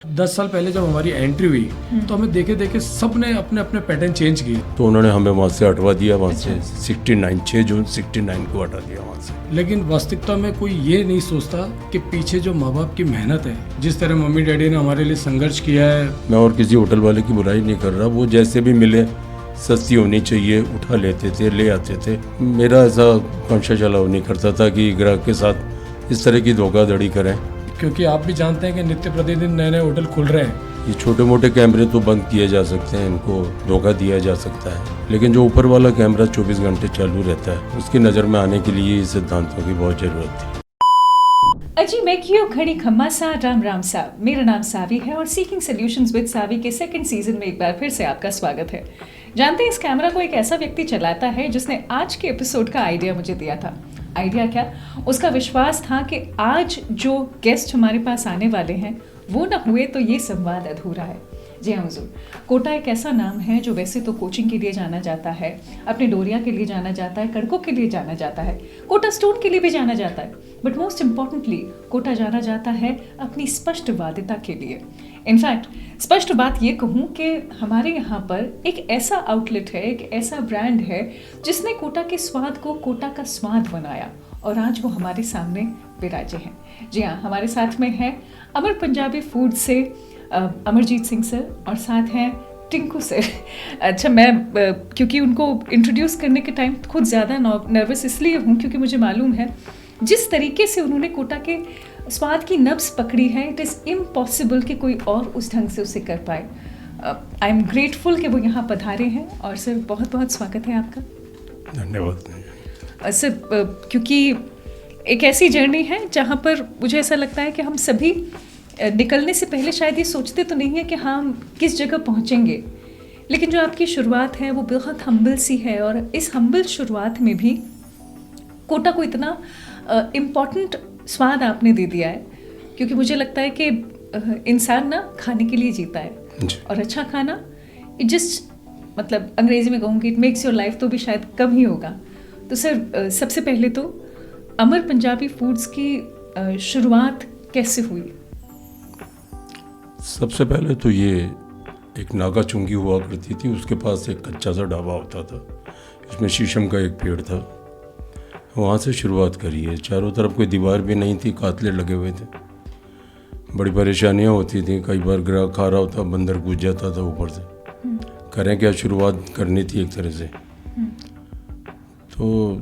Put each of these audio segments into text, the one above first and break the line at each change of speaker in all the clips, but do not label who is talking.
10 साल पहले जब हमारी एंट्री हुई तो हमें देखे देखे सब ने अपने अपने पैटर्न चेंज किए,
तो उन्होंने हमें वहाँ से हटवा दिया। वहाँ से 69 6 जून 69 को हटा दिया वहाँ से।
लेकिन वास्तविकता में कोई ये नहीं सोचता कि पीछे जो माँ बाप की मेहनत है, जिस तरह मम्मी डैडी ने हमारे लिए संघर्ष किया है।
मैं और किसी होटल वाले की बुराई नहीं कर रहा, वो जैसे भी मिले सस्ती होनी चाहिए उठा लेते थे, ले आते थे। मेरा ऐसा कॉन्शियस अलाउ नहीं करता था कि ग्राहक के साथ इस तरह की धोखाधड़ी करें,
क्योंकि आप भी जानते हैं कि नित्य प्रतिदिन नए नए होटल खुल रहे हैं।
ये छोटे मोटे कैमरे तो बंद किए जा सकते हैं, इनको धोखा दिया जा सकता है, लेकिन जो ऊपर वाला कैमरा 24 घंटे चालू रहता है, उसकी नज़र में आने के लिए इस सिद्धांतों की बहुत ज़रूरत थी।
अजी मैं क्यों खड़ी खम्मा सा राम राम सा। मेरा नाम सावी है और सीकिंग सॉल्यूशंस विद सावी के सेकंड सीजन में एक बार फिर से आपका स्वागत है। जानते हैं इस कैमरा को एक ऐसा व्यक्ति चलाता है जिसने आज के एपिसोड का आइडिया मुझे दिया था। आइडिया क्या, उसका विश्वास था कि आज जो गेस्ट हमारे पास आने वाले हैं वो ना हुए तो ये संवाद अधूरा है। जी हाँ हुजूर, कोटा एक ऐसा नाम है जो वैसे तो कोचिंग के लिए जाना जाता है, अपने डोरिया के लिए जाना जाता है, कड़कों के लिए जाना जाता है, कोटा स्टोन के लिए भी जाना जाता है, बट मोस्ट इम्पॉर्टेंटली कोटा जाना जाता है अपनी स्पष्टवादिता के लिए। इनफैक्ट स्पष्ट बात ये कहूँ कि हमारे यहाँ पर एक ऐसा आउटलेट है, एक ऐसा ब्रांड है जिसने कोटा के स्वाद को कोटा का स्वाद बनाया और आज वो हमारे सामने विराजे हैं। जी हाँ, हमारे साथ में है अमर पंजाबी फूड से अमरजीत सिंह सर और साथ हैं टिंकू सर। अच्छा, मैं क्योंकि उनको इंट्रोड्यूस करने के टाइम खुद ज़्यादा नर्वस इसलिए हूँ क्योंकि मुझे मालूम है जिस तरीके से उन्होंने कोटा के स्वाद की नब्ज पकड़ी है, इट इज़ इम्पॉसिबल कि कोई और उस ढंग से उसे कर पाए। आई एम ग्रेटफुल कि वो यहाँ पधारे हैं और सर बहुत बहुत स्वागत है आपका।
धन्यवाद।
सर क्योंकि एक ऐसी जर्नी है जहाँ पर मुझे ऐसा लगता है कि हम सभी निकलने से पहले शायद ये सोचते तो नहीं है कि हम किस जगह पहुँचेंगे, लेकिन जो आपकी शुरुआत है वो बहुत हम्बल सी है और इस हम्बल शुरुआत में भी कोटा को इतना इम्पॉर्टेंट स्वाद आपने दे दिया है, क्योंकि मुझे लगता है कि इंसान ना खाने के लिए जीता है और अच्छा खाना इट जस्ट मतलब अंग्रेजी में कहूँगी इट मेक्स योर लाइफ, तो भी शायद कम ही होगा। तो सर सबसे पहले तो अमर पंजाबी फूड्स की शुरुआत कैसे हुई?
सबसे पहले तो ये एक नागा चुंगी हुआ करती थी, उसके पास एक कच्चा सा ढाबा होता था, इसमें शीशम का एक पेड़ था, वहाँ से शुरुआत करी है। चारों तरफ कोई दीवार भी नहीं थी, कातले लगे हुए थे, बड़ी परेशानियाँ होती थी, कई बार ग्राहक खा रहा होता बंदर घुस जाता था ऊपर से। करें क्या, शुरुआत करनी थी एक तरह से। तो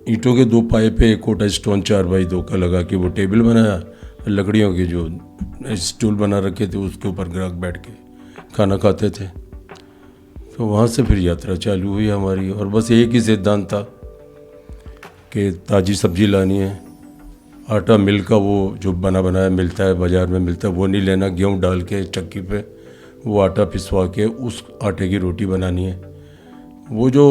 ईंटों के 2 पाए पे एक कोटा स्टोन 4x2 का लगा के वो टेबल बनाया, लकड़ियों के जो स्टूल बना रखे थे उसके ऊपर ग्राहक बैठ के खाना खाते थे। तो वहाँ से फिर यात्रा चालू हुई हमारी, और बस एक ही सिद्धांत था कि ताज़ी सब्जी लानी है, आटा मिल का वो जो बना बनाया मिलता है, बाज़ार में मिलता है, वो नहीं लेना, गेहूँ डाल के चक्की पे वो आटा पिसवा के उस आटे की रोटी बनानी है। वो जो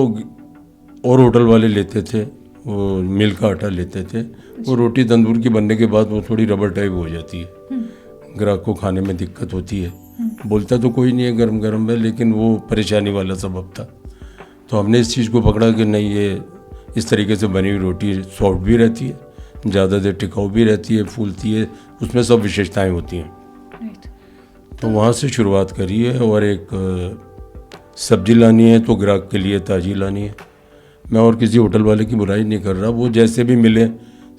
और होटल वाले लेते थे वो मिल का आटा लेते थे, वो रोटी तंदूर की बनने के बाद वो थोड़ी रबर टाइप हो जाती है, ग्राहक को खाने में दिक्कत होती है। बोलता तो कोई नहीं है गरम गरम में, लेकिन वो परेशानी वाला सबब था। तो हमने इस चीज़ को पकड़ा कि नहीं, ये इस तरीके से बनी हुई रोटी सॉफ्ट भी रहती है, ज़्यादा देर टिकाऊ भी रहती है, फूलती है, उसमें सब विशेषताएँ होती हैं। तो वहाँ से शुरुआत करी है। और एक सब्जी लानी है तो ग्राहक के लिए ताज़ी लानी है। मैं और किसी होटल वाले की बुराई नहीं कर रहा, वो जैसे भी मिले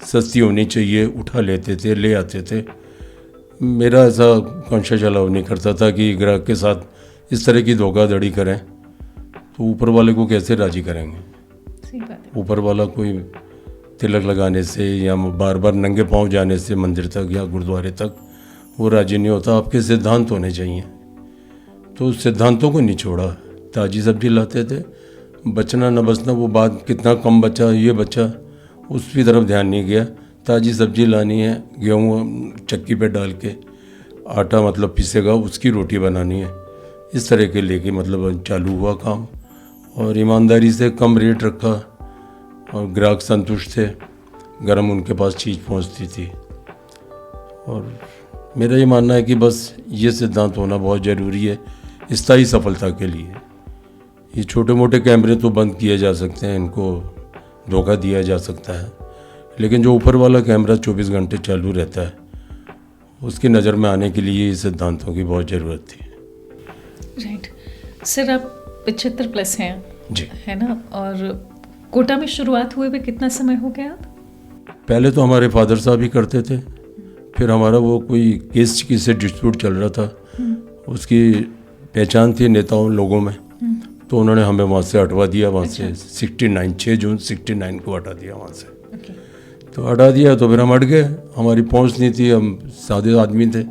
सस्ती होनी चाहिए उठा लेते थे, ले आते थे। मेरा ऐसा कॉन्शियस अलाउ नहीं करता था कि ग्राहक के साथ इस तरह की धोखाधड़ी करें, तो ऊपर वाले को कैसे राज़ी करेंगे।
सही बात है।
ऊपर वाला कोई तिलक लगाने से या बार बार नंगे पाँव जाने से मंदिर तक या गुरुद्वारे तक वो राज़ी नहीं होता। आपके सिद्धांत होने चाहिए, तो उस सिद्धांतों को नहीं छोड़ा। ताज़ी सब्जी लाते थे, बचना न बचना वो बात, कितना कम बचा ये बचा उसकी तरफ ध्यान नहीं गया। ताज़ी सब्जी लानी है, गेहूँ चक्की पे डाल के आटा मतलब पीसेगा, उसकी रोटी बनानी है, इस तरह के लेके मतलब चालू हुआ काम। और ईमानदारी से कम रेट रखा और ग्राहक संतुष्ट थे, गरम उनके पास चीज़ पहुंचती थी। और मेरा ये मानना है कि बस ये सिद्धांत होना बहुत ज़रूरी है स्थायी सफलता के लिए। ये छोटे मोटे कैमरे तो बंद किए जा सकते हैं, इनको धोखा दिया जा सकता है, लेकिन जो ऊपर वाला कैमरा 24 घंटे चालू रहता है, उसकी नज़र में आने के लिए सिद्धांतों की बहुत ज़रूरत थी।
राइट सर, आप 75 प्लस हैं
जी,
है ना, और कोटा में शुरुआत हुए हुए कितना समय हो गया आप?
पहले तो हमारे फादर साहब ही करते थे, फिर हमारा वो कोई केस की से डिस्प्यूट चल रहा था, उसकी पहचान थी नेताओं लोगों में, तो उन्होंने हमें वहाँ से हटवा दिया, वहाँ से 69 6 जून 69 को हटा दिया वहाँ से।
ओके,
तो हटा दिया तो फिर हम हट गए, हमारी पहुँच नहीं थी, हम सादे आदमी थे।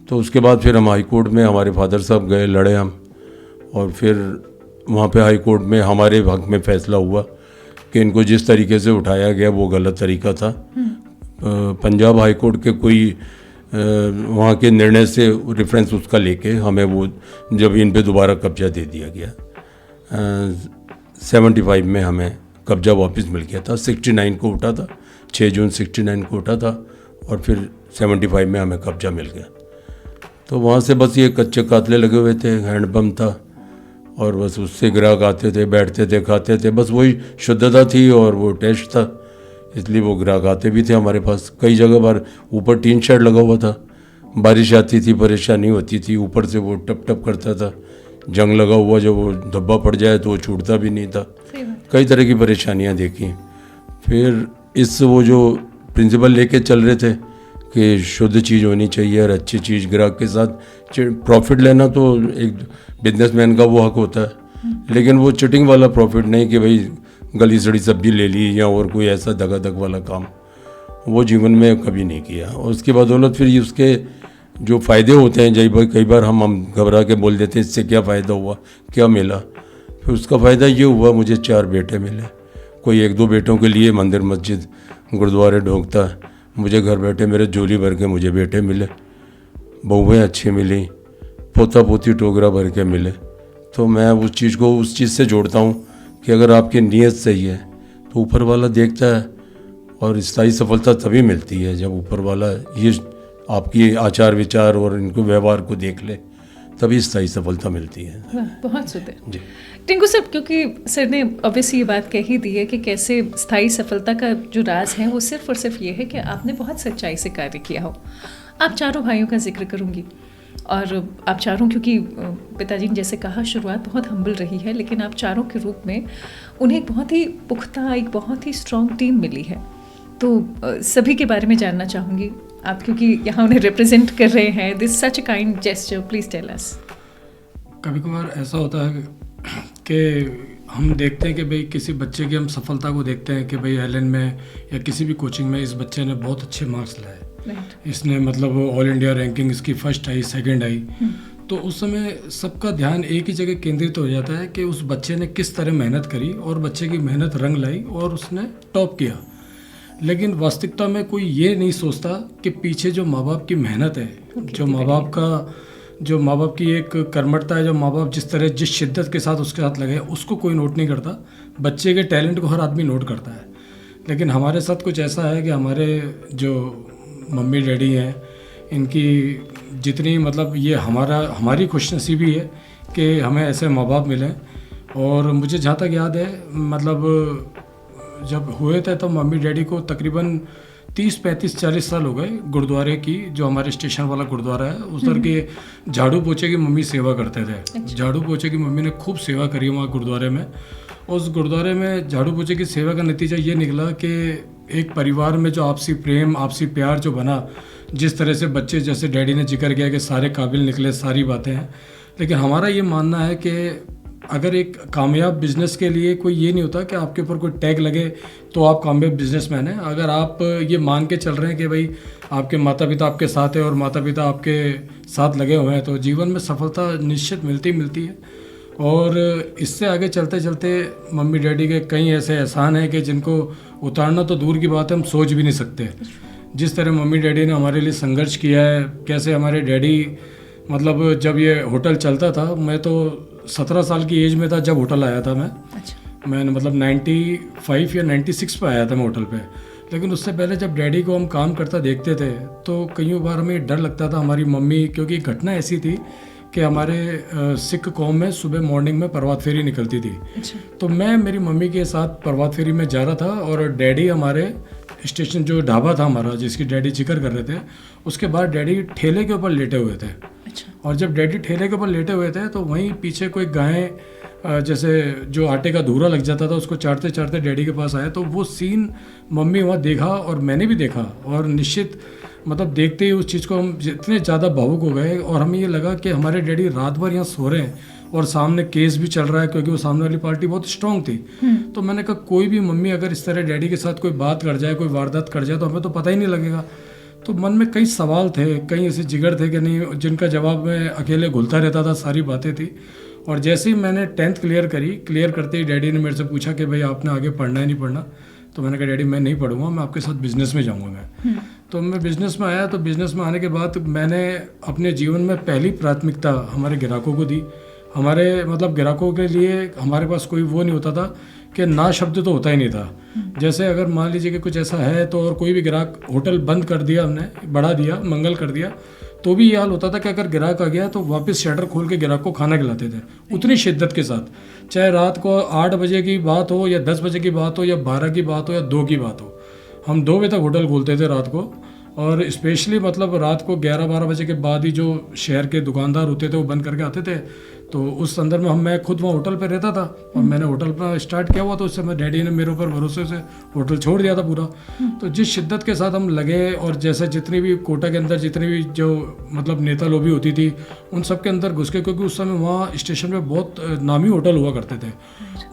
तो उसके बाद फिर हम हाई कोर्ट में, हमारे फादर साहब गए, लड़े हम, और फिर वहाँ पे हाई कोर्ट में हमारे हक में फ़ैसला हुआ कि इनको जिस तरीके से उठाया गया वो गलत तरीका था। पंजाब हाई कोर्ट के कोई वहाँ के निर्णय से रेफरेंस उसका लेके हमें वो जब इन पे दोबारा कब्जा दे दिया गया, 75 में हमें कब्जा वापस मिल गया था। 69 को उठा था, 6 जून 69 को उठा था, और फिर 75 में हमें कब्जा मिल गया। तो वहाँ से बस ये कच्चे कातले लगे हुए थे, हैंडपम्प था, और बस उससे ग्राहक आते थे, बैठते थे, खाते थे, बस वही शुद्धता थी और वो टेस्ट था, इसलिए वो ग्राहक आते भी थे हमारे पास। कई जगह पर ऊपर टीन शेड लगा हुआ था, बारिश आती थी, परेशानी होती थी, ऊपर से वो टप टप करता था, जंग लगा हुआ, जब वो धब्बा पड़ जाए तो वो छूटता भी नहीं था। कई तरह की परेशानियाँ देखी। फिर इस वो जो प्रिंसिपल लेके चल रहे थे कि शुद्ध चीज़ होनी चाहिए और अच्छी चीज़, ग्राहक के साथ प्रॉफिट लेना तो एक बिजनेसमैन का वो हक होता है, लेकिन वो चिटिंग वाला प्रॉफिट नहीं कि भाई गली सड़ी सब्जी ले ली या और कोई ऐसा दगादग वाला काम, वो जीवन में कभी नहीं किया। और उसके बदौलत फिर उसके जो फ़ायदे होते हैं, जब कई बार हम घबरा के बोल देते हैं इससे क्या फ़ायदा हुआ, क्या मिला, फिर उसका फ़ायदा ये हुआ, मुझे 4 बेटे मिले। कोई 1-2 बेटों के लिए मंदिर मस्जिद गुरुद्वारे ढोकता, मुझे घर बैठे मेरे झोली भर के मुझे बेटे मिले, बहुएँ अच्छी मिली, पोता पोती टोकरा भर के मिले। तो मैं उस चीज़ को उस चीज़ से जोड़ता हूँ कि अगर आपकी नीयत सही है तो ऊपर वाला देखता है, और स्थायी सफलता तभी मिलती है जब ऊपर वाला ये आपकी आचार विचार और इनको व्यवहार को देख ले, तभी स्थायी सफलता मिलती है।
वाह, बहुत सुंदर
जी,
टिंकू सर, क्योंकि सर ने ऑब्वियसली ये बात कही दी है कि कैसे स्थायी सफलता का जो राज है वो सिर्फ और सिर्फ ये है कि आपने बहुत सच्चाई से कार्य किया हो। आप चारों भाइयों का जिक्र करूंगी, और आप चारों, क्योंकि पिताजी ने जैसे कहा शुरुआत बहुत हम्बल रही है, लेकिन आप चारों के रूप में उन्हें एक बहुत ही पुख्ता, एक बहुत ही स्ट्रॉन्ग टीम मिली है। तो सभी के बारे में जानना चाहूँगी आप, क्योंकि यहाँ उन्हें रिप्रेजेंट कर रहे हैं। This such a kind gesture, please tell us.
कभी कभार ऐसा होता है कि हम देखते हैं कि भाई किसी बच्चे की हम सफलता को देखते हैं कि भाई एलन में या किसी भी कोचिंग में इस बच्चे ने बहुत अच्छे मार्क्स लाए, इसने मतलब ऑल इंडिया रैंकिंग इसकी फर्स्ट आई, सेकंड आई, तो उस समय सबका ध्यान एक ही जगह केंद्रित हो जाता है कि उस बच्चे ने किस तरह मेहनत करी और बच्चे की मेहनत रंग लाई और उसने टॉप किया। लेकिन वास्तविकता में कोई ये नहीं सोचता कि पीछे जो माँ बाप की मेहनत है, जो माँ बाप की एक कर्मठता है, जो माँ बाप जिस तरह जिस शिद्दत के साथ उसके साथ लगे, उसको कोई नोट नहीं करता। बच्चे के टैलेंट को हर आदमी नोट करता है, लेकिन हमारे साथ कुछ ऐसा है कि हमारे जो मम्मी डैडी हैं, इनकी जितनी मतलब ये हमारी खुशनसीबी है कि हमें ऐसे माँ बाप मिले। और मुझे जहाँ तक याद है, मतलब जब हुए थे तो मम्मी डैडी को तकरीबन 30, 35, 40 साल हो गए गुरुद्वारे की, जो हमारे स्टेशन वाला गुरुद्वारा है उधर के झाड़ू पोछे की मम्मी सेवा करते थे। झाड़ू पोछे की मम्मी ने खूब सेवा करी वहाँ गुरुद्वारे में। उस गुरुद्वारे में झाड़ू पोछे की सेवा का नतीजा ये निकला कि एक परिवार में जो आपसी प्रेम, आपसी प्यार जो बना, जिस तरह से बच्चे, जैसे डैडी ने जिक्र किया कि सारे काबिल निकले, सारी बातें हैं, लेकिन हमारा ये मानना है कि अगर एक कामयाब बिजनेस के लिए कोई ये नहीं होता कि आपके ऊपर कोई टैग लगे तो आप कामयाब बिजनेसमैन हैं। अगर आप ये मान के चल रहे हैं कि भाई आपके माता पिता आपके साथ है और माता पिता आपके साथ लगे हुए हैं, तो जीवन में सफलता निश्चित मिलती है। और इससे आगे चलते चलते मम्मी डैडी के कई ऐसे एहसान हैं कि जिनको उतारना तो दूर की बात है, हम सोच भी नहीं सकते। जिस तरह मम्मी डैडी ने हमारे लिए संघर्ष किया है, कैसे हमारे डैडी, मतलब जब ये होटल चलता था, मैं तो 17 साल की एज में था जब होटल आया था मैं। मैंने मतलब 95 या 96 पे आया था मैं होटल पे। लेकिन उससे पहले जब डैडी को हम काम करता देखते थे तो कई बार हमें डर लगता था, हमारी मम्मी, क्योंकि घटना ऐसी थी कि हमारे सिख कौम में सुबह मॉर्निंग में प्रभात फेरी निकलती थी। तो मैं मेरी मम्मी के साथ प्रभात फेरी में जा रहा था और डैडी हमारे स्टेशन जो ढाबा था हमारा जिसकी डैडी जिक्र कर रहे थे, उसके बाद डैडी ठेले के ऊपर लेटे हुए थे।
अच्छा।
और जब डैडी ठेले के ऊपर लेटे हुए थे तो वहीं पीछे कोई गाय जैसे जो आटे का धूरा लग जाता था उसको चाटते चाटते डैडी के पास आया। तो वो सीन मम्मी वहाँ देखा और मैंने भी देखा, और निश्चित मतलब देखते ही उस चीज़ को हम इतने ज़्यादा भावुक हो गए, और हमें ये लगा कि हमारे डैडी रात भर यहाँ सो रहे हैं और सामने केस भी चल रहा है, क्योंकि वो सामने वाली पार्टी बहुत स्ट्रांग थी। तो मैंने कहा कोई भी मम्मी अगर इस तरह डैडी के साथ कोई बात कर जाए, कोई वारदात कर जाए, तो हमें तो पता ही नहीं लगेगा। तो मन में कई सवाल थे, कई ऐसे जिगर थे कि नहीं, जिनका जवाब मैं अकेले घुलता रहता था, सारी बातें थी। और जैसे ही मैंने 10th क्लियर करी, क्लियर करते ही डैडी ने मेरे से पूछा कि भाई आपने आगे पढ़ना है नहीं पढ़ना। तो मैंने कहा डैडी मैं नहीं पढ़ूंगा, मैं आपके साथ बिज़नेस में जाऊंगा मैं। तो मैं बिज़नेस में आया। तो बिज़नेस में आने के बाद मैंने अपने जीवन में पहली प्राथमिकता हमारे ग्राहकों को दी। हमारे मतलब ग्राहकों के लिए हमारे पास कोई वो नहीं होता था कि ना शब्द तो होता ही नहीं था। जैसे अगर मान लीजिए कि कुछ ऐसा है तो और कोई भी ग्राहक, होटल बंद कर दिया हमने, बढ़ा दिया, मंगल कर दिया, तो भी ये हाल होता था कि अगर ग्राहक आ गया तो वापस शटर खोल के ग्राहक को खाना खिलाते थे उतनी शिद्दत के साथ। चाहे रात को 8 बजे की बात हो या 10 बजे की बात हो या 12 की बात हो या 2 की बात हो, हम 2 बजे तक होटल खोलते थे रात को। और स्पेशली मतलब रात को 11-12 बजे के बाद ही जो शहर के दुकानदार होते थे वो बंद करके आते थे। तो उस संदर्भ में मैं खुद वहाँ होटल पे रहता था और मैंने होटल पर स्टार्ट किया हुआ, तो उस समय डैडी ने मेरे ऊपर भरोसे से होटल छोड़ दिया था पूरा। तो जिस शिद्दत के साथ हम लगे, और जैसे जितनी भी कोटा के अंदर जितनी भी जो मतलब नेता लोबी होती थी उन सब के अंदर घुस के, क्योंकि उस समय वहाँ स्टेशन पे बहुत नामी होटल हुआ करते थे,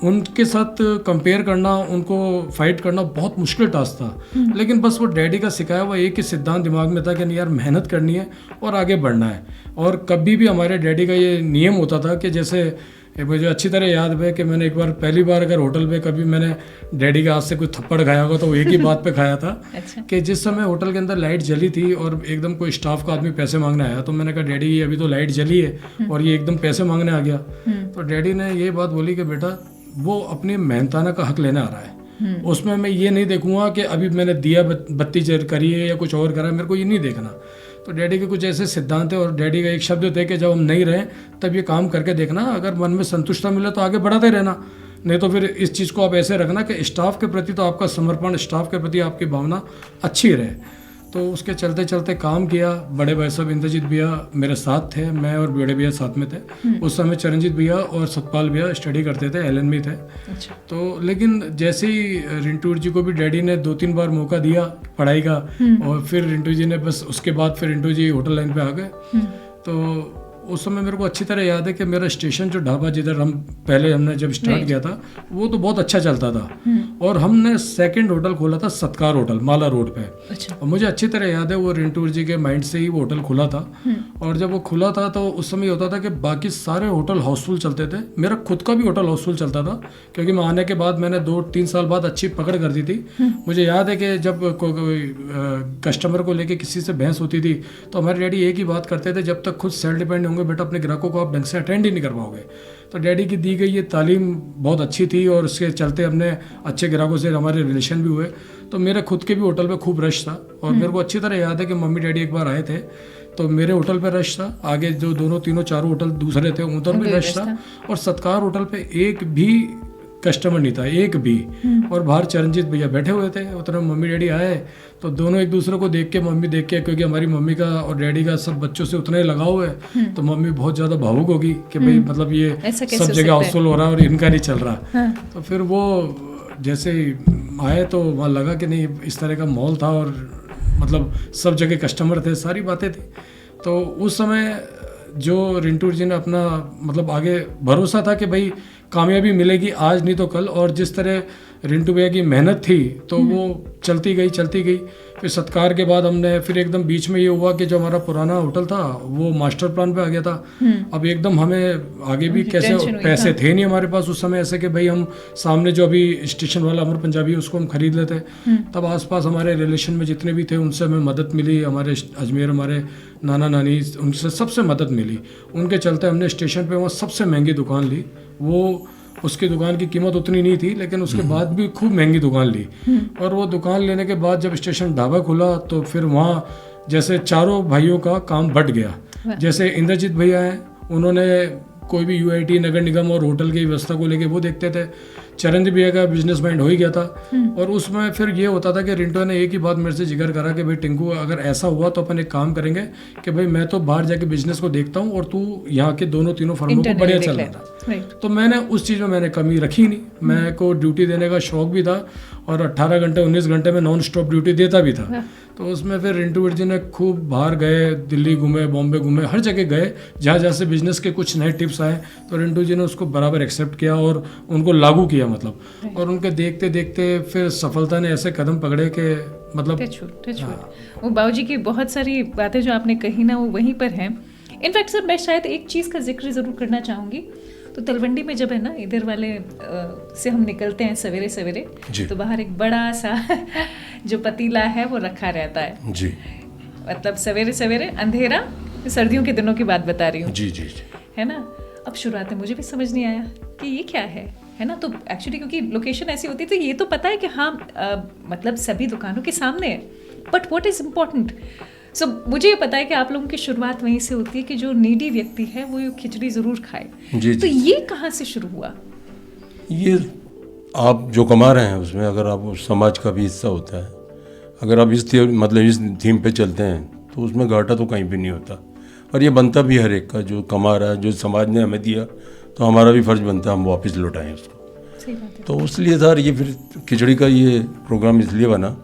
उनके साथ कंपेयर करना, उनको फाइट करना बहुत मुश्किल टास्क था। लेकिन बस वो डैडी का सिखाया हुआ एक ही सिद्धांत दिमाग में था कि नहीं यार मेहनत करनी है और आगे बढ़ना है। और कभी भी हमारे डैडी का ये नियम होता था कि जैसे मुझे अच्छी तरह याद है कि मैंने एक बार पहली बार अगर होटल पे कभी मैंने डैडी के हाथ से कोई थप्पड़ खाया होगा तो वो एक ही बात पे खाया था।
अच्छा।
कि जिस समय होटल के अंदर लाइट जली थी और एकदम कोई स्टाफ का आदमी पैसे मांगने आया, तो मैंने कहा डैडी ये अभी तो लाइट जली है और ये एकदम पैसे मांगने आ गया। तो डैडी ने ये बात बोली कि बेटा वो अपनी मेहनताना का हक लेने आ रहा है, उसमें मैं ये नहीं देखूंगा कि अभी मैंने दिया बत्ती जल करी है या कुछ और करा है, मेरे को ये नहीं देखना। तो डैडी के कुछ ऐसे सिद्धांत है, और डैडी का एक शब्द थे कि जब हम नहीं रहे तब ये काम करके देखना, अगर मन में संतुष्टता मिले तो आगे बढ़ाते रहना, नहीं तो फिर इस चीज़ को आप ऐसे रखना कि स्टाफ के प्रति तो आपका समर्पण, स्टाफ के प्रति आपकी भावना अच्छी रहे। तो उसके चलते चलते काम किया। बड़े भाई साहब इंद्रजीत भैया मेरे साथ थे, मैं और बड़े भैया साथ में थे। उस समय चरणजीत भैया और सतपाल भैया स्टडी करते थे, एलन में थे।
अच्छा। तो
लेकिन जैसे ही रिंटू जी को भी डैडी ने 2-3 बार मौका दिया पढ़ाई का, और फिर रिंटू जी ने बस उसके बाद फिर रिंटू जी होटल लाइन पे आ गए। तो उस समय मेरे को अच्छी तरह याद है कि मेरा स्टेशन जो ढाबा जिधर हमने जब स्टार्ट किया था वो तो बहुत अच्छा चलता था, और हमने सेकंड होटल खोला था सत्कार होटल माला रोड पे।
अच्छा।
और मुझे अच्छी तरह याद है वो रिंटू जी के माइंड से ही वो होटल खुला था। और जब वो खुला था तो उस समय होता था कि बाकी सारे होटल हाउसफुल चलते थे, मेरा खुद का भी होटल हाउसफुल चलता था, क्योंकि मैं आने के बाद मैंने 2-3 साल बाद अच्छी पकड़ कर दी थी। मुझे याद है कि जब कस्टमर को लेके किसी से बहस होती थी तो हमारे डैडी एक ही बात करते थे, जब तक खुद सेल्फ डिपेंड होंगे बेटा अपने ग्राहकों को आप ढंग से अटेंड ही नहीं कर पाओगे। तो डैडी की दी गई ये तालीम बहुत अच्छी थी, और उसके चलते हमने अच्छे ग्राहकों से हमारे रिलेशन भी हुए। तो मेरे खुद के भी होटल पे खूब रश था, और मेरे को अच्छी तरह याद है कि मम्मी डैडी एक बार आए थे तो मेरे होटल पे रश था, आगे जो 2-3-4 होटल दूसरे थे उधर भी रश था, और सत्कार होटल पे एक भी कस्टमर नहीं था, एक भी। और बाहर चरणजीत भैया बैठे हुए थे, उधर मम्मी डैडी आए तो दोनों एक दूसरे को देख के, मम्मी देख के, क्योंकि हमारी मम्मी का और डैडी का सब बच्चों से उतना ही लगाव है, तो मम्मी बहुत ज़्यादा भावुक होगी कि भाई मतलब ये सब जगह हाउसफुल हो रहा है और इनका नहीं चल रहा। तो फिर वो जैसे आए तो वहाँ लगा कि नहीं इस तरह का माहौल था, और मतलब सब जगह कस्टमर थे, सारी बातें थी। तो उस समय जो रिंटू जी ने अपना मतलब आगे भरोसा था कि भाई कामयाबी मिलेगी आज नहीं तो कल, और जिस तरह रिंटू भैया की मेहनत थी तो वो चलती गई। फिर सत्कार के बाद हमने फिर एकदम बीच में ये हुआ कि जो हमारा पुराना होटल था वो मास्टर प्लान पे आ गया था। अब एकदम हमें आगे भी कैसे, पैसे थे नहीं हमारे पास उस समय ऐसे कि भाई हम सामने जो अभी स्टेशन वाला अमर पंजाबी उसको हम खरीद लेते। तब आसपास हमारे रिलेशन में जितने भी थे उनसे हमें मदद मिली, हमारे अजमेर हमारे नाना नानी उनसे सबसे मदद मिली। उनके चलते हमने स्टेशन पे वहाँ सबसे महंगी दुकान ली। वो उसकी दुकान की कीमत उतनी नहीं थी, लेकिन उसके बाद भी खूब महंगी दुकान ली। और वो दुकान लेने के बाद जब स्टेशन ढाबा खुला तो फिर वहाँ जैसे चारों भाइयों का काम बढ़ गया। जैसे इंद्रजीत भैया हैं, उन्होंने कोई भी यूआईटी, नगर निगम और होटल की व्यवस्था को लेके वो देखते थे। चरणदीप भैया का बिजनेस माइंड हो ही गया था। और उसमें फिर ये होता था कि रिंटू ने एक ही बात मेरे से जिक्र करा कि भाई टिंकू अगर ऐसा हुआ तो अपन एक काम करेंगे कि भाई मैं तो बाहर जाके बिजनेस को देखता हूँ और तू यहाँ के दोनों तीनों फर्मों को बढ़िया चल रहा था। तो मैंने उस चीज़ में मैंने कमी रखी नहीं, मैं को ड्यूटी देने का शौक भी था और 18 घंटे 19 घंटे में नॉन स्टॉप ड्यूटी देता भी था। तो उसमें फिर रिंटू वीर जी ने खूब बाहर गए, दिल्ली घूमे, बॉम्बे घूमे, हर जगह गए जहाँ जहाँ से बिजनेस के कुछ नए टिप्स आए तो रिंटू जी ने उसको बराबर एक्सेप्ट किया और उनको लागू किया मतलब। और उनके देखते देखते फिर सफलता ने ऐसे कदम पकड़े कि मतलब
वो बाबूजी की बहुत सारी बातें जो आपने कही ना वो वहीं पर हैं। इनफैक्ट सर मैं शायद एक चीज़ का जिक्र ज़रूर करना चाहूँगी। तो तलवंडी में जब है ना इधर वाले से हम निकलते हैं सवेरे सवेरे तो बाहर एक बड़ा सा जो पतीला है वो रखा रहता है
जी,
मतलब सवेरे सवेरे अंधेरा, सर्दियों के दिनों की बात बता रही हूँ
जी जी जी,
है ना। अब शुरुआत में मुझे भी समझ नहीं आया कि ये क्या है ना। तो एक्चुअली क्योंकि लोकेशन ऐसी होती है तो ये तो पता है कि हाँ मतलब सभी दुकानों के सामने है, but what is important so मुझे ये पता है कि आप लोगों की शुरुआत वहीं से होती है कि जो नीडी व्यक्ति है वो ये खिचड़ी ज़रूर खाए।
जी,
तो ये कहाँ से शुरू हुआ?
ये आप जो कमा रहे हैं उसमें अगर आप समाज का भी हिस्सा होता है, अगर आप इस थीम पे चलते हैं तो उसमें घाटा तो कहीं भी नहीं होता। और ये बनता भी हर एक का जो कमा रहा है, जो समाज ने हमें दिया तो हमारा भी फर्ज बनता है हम वापस लौटाएं उसको।
सही बात है।
तो उसलिए सर ये फिर खिचड़ी का ये प्रोग्राम इसलिए बना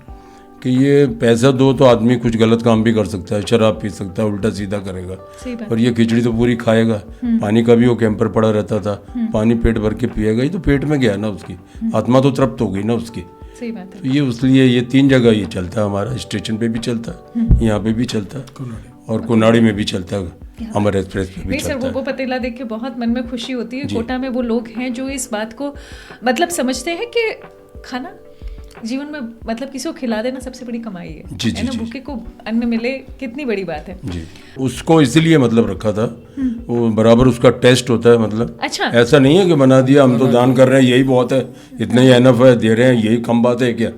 कि ये पैसा दो तो आदमी कुछ गलत काम भी कर सकता है, शराब पी सकता है, उल्टा सीधा करेगा, और ये खिचड़ी तो पूरी खाएगा। पानी का भी वो कैंपर पड़ा रहता था, पानी पेट भर के पिएगा ही तो पेट में गया ना उसकी, आत्मा तो तृप्त हो गई ना उसकी।
सही बात है।
तो ये उसलिए ये 3 जगह ये चलता है हमारा, स्टेशन पे भी चलता है, यहाँ पे भी चलता है और कोनाड़ी में भी चलता है, अमर एक्सप्रेस पे भी
नहीं
चलता
सर,
है।
वो पतीला देख के बहुत मन में खुशी होती है। कोटा में वो लोग हैं जो इस बात को मतलब समझते हैं कि खाना जीवन में मतलब किसी को खिला देना सबसे बड़ी कमाई है।
जी,
है ना, भूखे को अन्न मिले कितनी बड़ी बात है।
जी, उसको इसीलिए मतलब रखा था, वो बराबर उसका टेस्ट होता है, मतलब
अच्छा,
ऐसा नहीं है कि बना दिया हम तो दान कर रहे हैं यही बहुत है, इतना ही एनफ है, दे रहे हैं यही कम बात है क्या।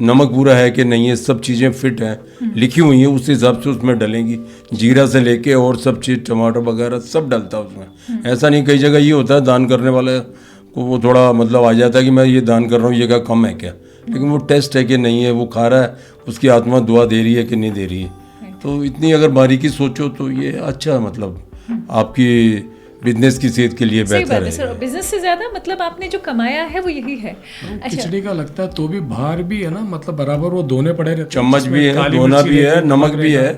नमक पूरा है कि नहीं है, सब चीज़ें फिट हैं, लिखी हुई हैं, उस हिसाब से उसमें डलेंगी, जीरा से लेके और सब चीज़ टमाटर वगैरह सब डलता है उसमें। ऐसा नहीं, कई जगह ये होता है दान करने वाले को वो थोड़ा मतलब आ जाता है कि मैं ये दान कर रहा हूँ, ये क्या कम है क्या, लेकिन वो टेस्ट है कि नहीं है, वो खा रहा है, उसकी आत्मा दुआ दे रही है कि नहीं दे रही है। तो इतनी अगर बारीकी सोचो तो ये अच्छा मतलब आपकी बिजनेस की सेहत के लिए बेहतर है।
सर, बिजनेस से ज्यादा मतलब आपने जो कमाया है वो यही है।
खिचड़ी का लगता है तो भी बाहर भी है ना, मतलब बराबर वो दोने पड़े रहते हैं,
चम्मच भी है, दोना भी है, नमक भी है,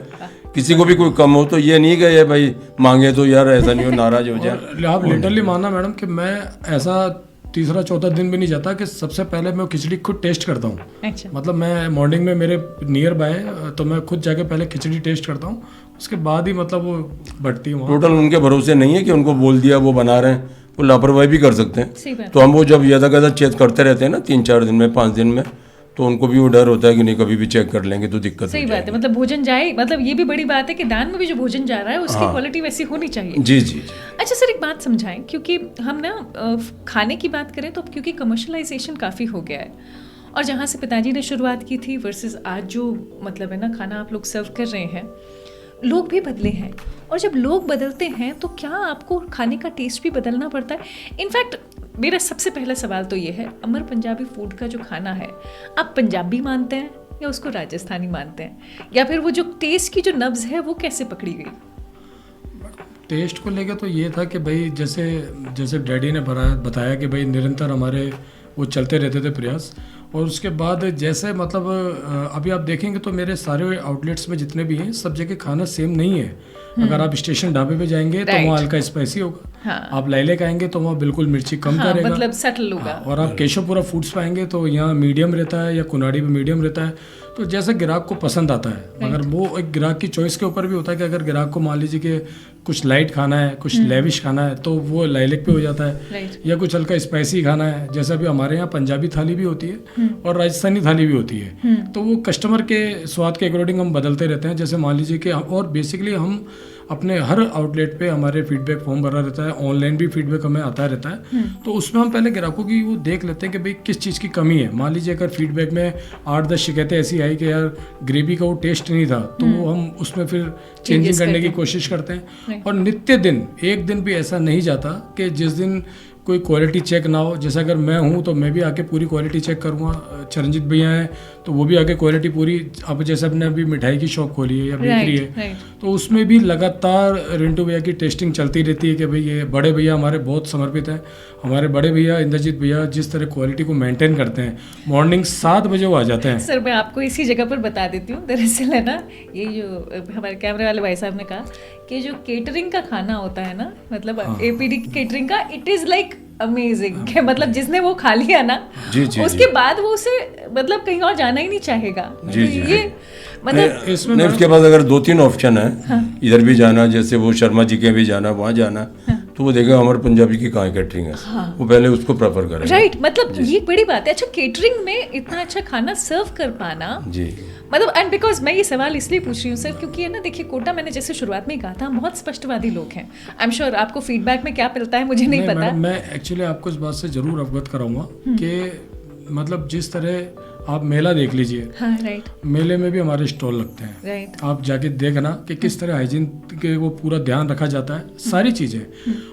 किसी को भी कोई कम हो तो ये नहीं गए भाई मांगे तो यार ऐसा नहीं हो नाराज हो जाए।
आप लिटरली मानना मैडम कि मैं ऐसा तीसरा चौथा दिन भी नहीं जाता कि सबसे पहले मैं खिचड़ी खुद टेस्ट करता हूँ।
अच्छा।
मतलब मैं मॉर्निंग में मेरे नियर बाय तो मैं खुद जाके पहले खिचड़ी टेस्ट करता हूँ, उसके बाद ही मतलब वो बढ़ती है।
टोटल उनके भरोसे नहीं है कि उनको बोल दिया वो बना रहे हैं, वो लापरवाही भी कर सकते हैं। तो हम वो जब यदा चेक करते रहते हैं ना 3-4 दिन में 5 दिन में, तो उनको भी वो डर होता है कि नहीं कभी भी चेक कर लेंगे तो दिक्कत।
सही बात है, मतलब भोजन जाए, मतलब ये भी बड़ी बात है कि दान में भी जो भोजन जा रहा है उसकी क्वालिटी वैसी होनी चाहिए।
जी जी।
अच्छा सर, एक बात समझाएं, क्योंकि हम ना खाने की बात करें तो क्योंकि कमर्शलाइजेशन काफ़ी हो गया है, और जहाँ से पिताजी ने शुरुआत की थी वर्सेस आज जो मतलब है ना खाना आप लोग सर्व कर रहे हैं, लोग भी बदले हैं, और जब लोग बदलते हैं तो क्या आपको खाने का टेस्ट भी बदलना पड़ता है? इनफैक्ट मेरा सबसे पहला सवाल तो ये है, अमर पंजाबी फूड का जो खाना है आप पंजाबी मानते हैं या उसको राजस्थानी मानते हैं, या फिर वो जो टेस्ट की जो नब्ज है वो कैसे पकड़ी गई?
टेस्ट को लेकर तो ये था कि भाई जैसे डैडी ने बताया कि भाई निरंतर हमारे वो चलते रहते थे प्रयास, और उसके बाद जैसे मतलब अभी आप देखेंगे तो मेरे सारे आउटलेट्स में जितने भी हैं सब जगह खाना सेम नहीं है। अगर आप स्टेशन ढाबे पे जाएंगे तो वहाँ हल्का स्पाइसी होगा,
हाँ।
आप लाइले आएंगे तो वहाँ बिल्कुल मिर्ची कम करेगा,
मतलब सटल होगा।
और आप केशवपुरा फूड्स पे आएंगे तो यहाँ मीडियम रहता है या कुनाड़ी पे मीडियम रहता है, तो जैसे ग्राहक को पसंद आता है। मगर वो एक ग्राहक की चॉइस के ऊपर भी होता है कि अगर ग्राहक को मान लीजिए कि कुछ लाइट खाना है, कुछ लेविश खाना है, तो वो लाइलेक पे हो जाता है, या कुछ हल्का स्पाइसी खाना है, जैसा भी हमारे यहाँ पंजाबी थाली भी होती है और राजस्थानी थाली भी होती है, तो वो कस्टमर के स्वाद के अकॉर्डिंग हम बदलते रहते हैं। जैसे मान लीजिए कि और बेसिकली हम अपने हर आउटलेट पे हमारे फीडबैक फॉर्म भरा रहता है, ऑनलाइन भी फीडबैक हमें आता रहता है, तो उसमें हम पहले ग्राहकों की वो देख लेते हैं कि भाई किस चीज़ की कमी है। मान लीजिए अगर फीडबैक में 8-10 शिकायतें ऐसी आई कि यार ग्रेवी का वो टेस्ट नहीं था, तो वो हम उसमें फिर चेंजिंग करने की कोशिश करते हैं। और नित्य दिन एक दिन भी ऐसा नहीं जाता कि जिस दिन कोई क्वालिटी चेक ना हो। जैसे अगर मैं हूँ तो मैं भी आके पूरी क्वालिटी चेक करूँगा, चरणजीत भैया हैं तो वो भी आके क्वालिटी पूरी, अब जैसे अपने अभी मिठाई की शॉप खोली है या बेकरी है तो उसमें भी लगातार रिंटू भैया की टेस्टिंग चलती रहती है कि भाई ये बड़े भैया हमारे बहुत समर्पित हैं। हमारे बड़े भैया इंद्रजीत भैया जिस तरह क्वालिटी को मेंटेन करते हैं, मॉर्निंग 7 बजे वो आ जाते हैं।
सर मैं आपको इसी जगह पर बता देती हूँ, दरअसल है ना, ये जो हमारे कैमरे वाले भाई साहब ने कहा कि जो केटरिंग का खाना होता है ना, मतलब एपीडी केटरिंग का, इट इज़ लाइक अमेजिंग। मतलब जिसने वो खा लिया ना उसके बाद वो उसे मतलब कहीं और जाना ही नहीं चाहेगा। ये मतलब
इसमें नहीं, उसके पास अगर 2-3 ऑप्शन है इधर भी जाना, जैसे वो शर्मा जी के भी जाना, वहाँ जाना, तो वो देखेगा हमारे पंजाबी की कहाँ केटरिंग है, वो पहले उसको प्रेफर करेगा।
राइट, मतलब ये बड़ी बात है। अच्छा, केटरिंग में इतना अच्छा खाना सर्व कर पाना
जी,
मतलब, एंड बिकॉज मैं ये सवाल इसलिए पूछ रही हूँ सर क्योंकि है ना, देखिए कोटा, मैंने जैसे शुरुआत में ही कहा था, हम बहुत स्पष्टवादी लोग हैं। आई एम श्योर आपको फीडबैक में क्या मिलता है मुझे नहीं पता।
मैं एक्चुअली आपको इस बात से जरूर अवगत कराऊंगा कि मतलब जिस तरह आप मेला देख लीजिए,
हाँ, राइट,
मेले में भी हमारे स्टॉल लगते हैं,
राइट,
आप जाके देखना कि किस तरह हाइजीन के वो पूरा ध्यान रखा जाता है, सारी चीज़ें।